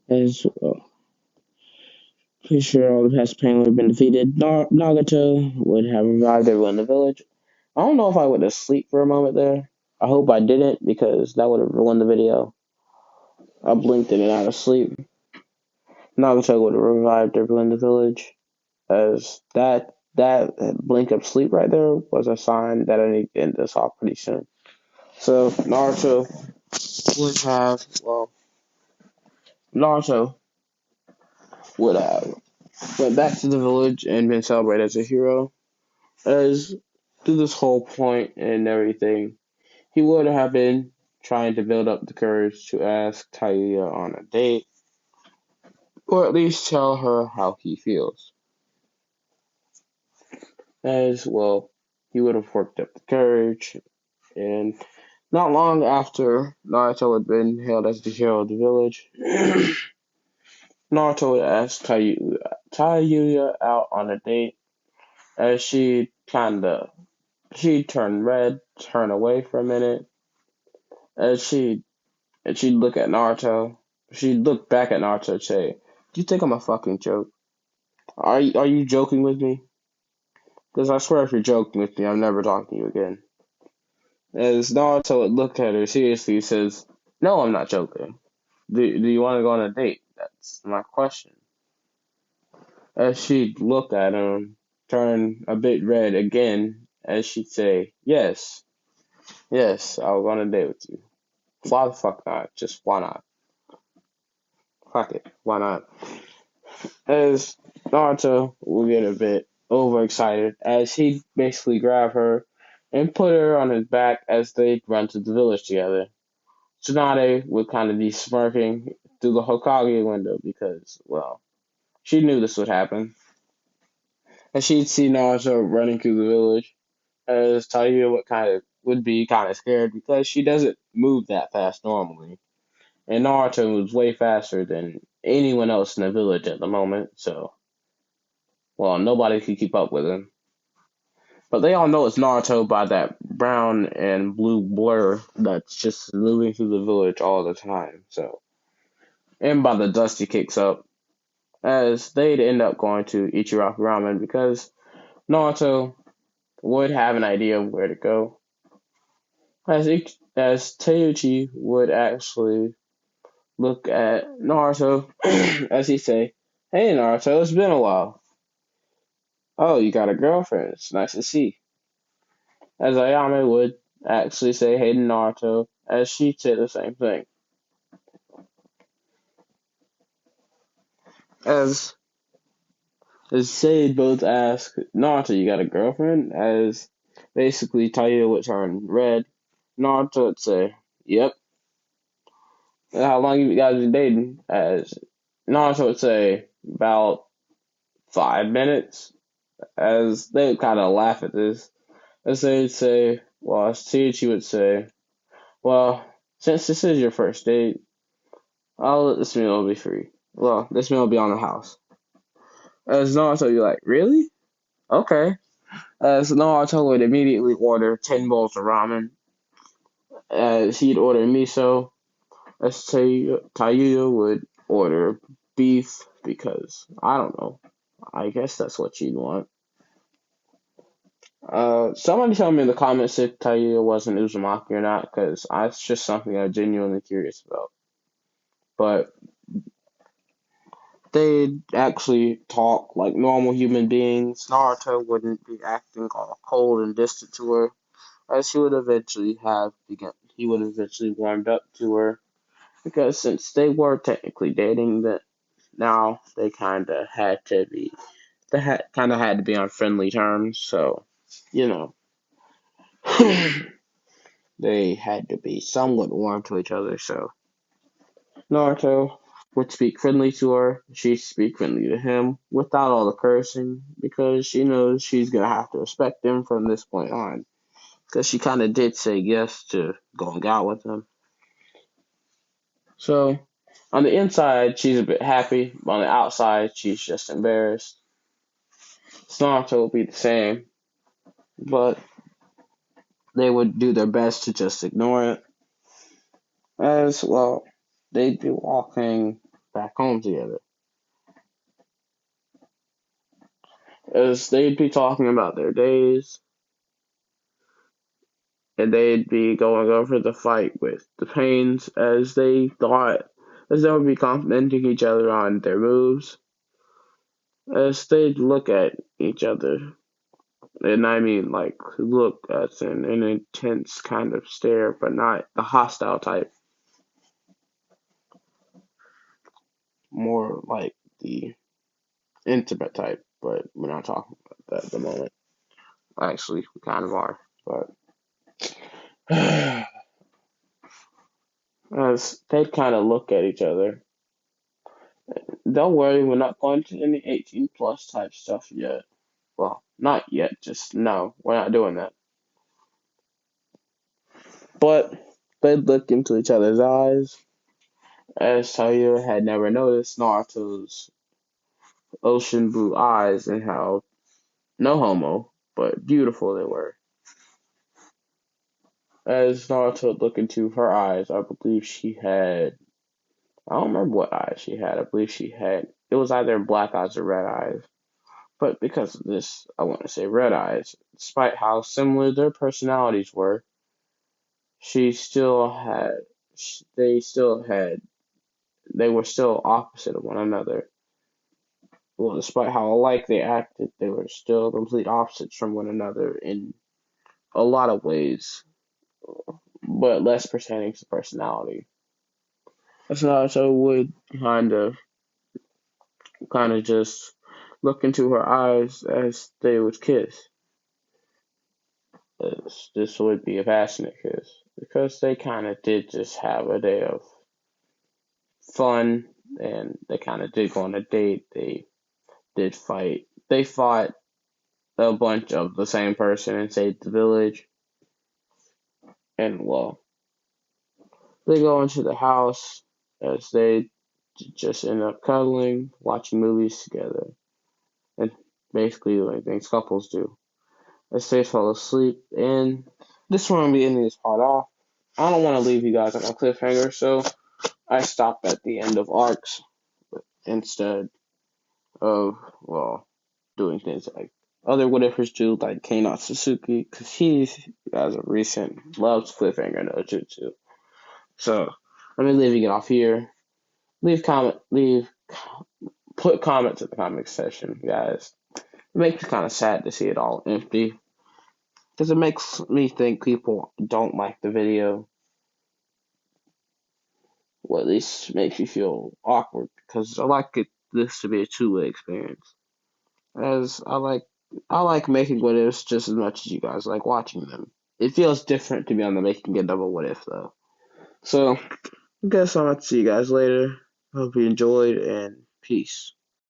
as pretty sure all the past pain would have been defeated. Nagato would have revived everyone in the village. I don't know if I went to sleep for a moment there. I hope I didn't because that would have ruined the video. I blinked in and out of sleep. Nagato would have revived everyone in the village, as that blink of sleep right there was a sign that I need to end this off pretty soon. So Naruto would have went back to the village and been celebrated as a hero. As to this whole point and everything, he would have been trying to build up the courage to ask Taiya on a date, or at least tell her how he feels. As he would have worked up the courage, and not long after Naruto had been hailed as the hero of the village, Naruto would ask Tayuya out on a date as she'd turn red, turn away for a minute, as she'd look at Naruto. She'd look back at Naruto and say, "Do you think I'm a fucking joke? Are you joking with me? Because I swear if you're joking with me, I'm never talking to you again." As Naruto would look at her seriously, he says, "No, I'm not joking. Do you want to go on a date? That's my question." As she'd look at him, turn a bit red again, as she'd say, "Yes, yes, I'll go on a date with you. Why the fuck not? Just why not? Fuck it, why not?" As Naruto will get a bit overexcited, as he'd basically grab her and put her on his back as they'd run to the village together. Tsunade would kind of be smirking through the Hokage window because, well, she knew this would happen. And she'd see Naruto running through the village, as Taiyo would be kind of scared because she doesn't move that fast normally. And Naruto moves way faster than anyone else in the village at the moment, so, well, nobody could keep up with him. But they all know it's Naruto by that brown and blue blur that's just moving through the village all the time. So, and by the dust he kicks up, as they'd end up going to Ichiraki Ramen because Naruto would have an idea of where to go. As Teiuchi would actually look at Naruto as he say, "Hey Naruto, it's been a while. Oh, you got a girlfriend. It's nice to see." As Ayame would actually say, "Hey Naruto," as she'd say the same thing. As they'd both ask, "Naruto, you got a girlfriend?" As basically Taiyo would turn red. Naruto would say, "Yep." "How long you guys been dating?" As Naruto would say, "About 5 minutes." As they would kind of laugh at this. As they'd say, well, as Teiichi would say, "Well, since this is your first date, I'll let this meal be free. Well, this meal will be on the house." As Naruto, you're like, "Really? Okay." As Naruto would immediately order 10 bowls of ramen. As he'd order miso, as Tayuya would order beef because, I don't know, I guess that's what you'd want. Somebody tell me in the comments if Tayuya was an Uzumaki or not, because it's just something I'm genuinely curious about. But they'd actually talk like normal human beings. Naruto wouldn't be acting all cold and distant to her, as he would eventually warmed up to her, because since they were technically dating, that now they kind of had to be on friendly terms. So, you know, they had to be somewhat warm to each other. So Naruto would speak friendly to her. She'd speak friendly to him without all the cursing because she knows she's gonna have to respect him from this point on. Because she kind of did say yes to going out with him. So on the inside, she's a bit happy. On the outside, she's just embarrassed. Naruto will be the same, but they would do their best to just ignore it. As well, they'd be walking back home together. As they'd be talking about their days, and they'd be going over the fight with the Pains as they would be complimenting each other on their moves, as they'd look at each other, and I mean like look as in an intense kind of stare, but not the hostile type, more like the intimate type, but we're not talking about that at the moment. Actually, we kind of are, but as they'd kind of look at each other. Don't worry, we're not going to any 18 plus type stuff yet. Well, not yet, just no, we're not doing that. But they'd look into each other's eyes, as Taya had never noticed Naruto's ocean blue eyes and how, no homo, but beautiful they were. As Naruto looked into her eyes, I believe she had, I don't remember what eyes she had. I believe she had, it was either black eyes or red eyes. But because of this, I want to say red eyes. Despite how similar their personalities were, she still had, they still had, they were still opposite of one another. Well, despite how alike they acted, they were still complete opposites from one another in a lot of ways, but less pertaining to personality. So would kind of just look into her eyes as they would kiss. This would be a passionate kiss because they kind of did just have a day of fun and they kind of did go on a date. They did fight. They fought a bunch of the same person and saved the village. And well, they go into the house as they just end up cuddling, watching movies together, and basically doing things couples do. As they fall asleep, and this one will be ending this part off. I don't want to leave you guys on a cliffhanger, so I stopped at the end of arcs instead of, well, doing things like other what ifers do, like Kano Suzuki, because he's, as of recent, loves cliffhanger no jutsu. So, I'm leaving it off here. Put comments in the comment section, guys. It makes me kind of sad to see it all empty, because it makes me think people don't like the video. Well, at least makes me feel awkward, because I like this to be a two-way experience. As I like making what ifs just as much as you guys like watching them. It feels different to be on the making it of a what if though. So I guess I'll see you guys later. Hope you enjoyed and peace.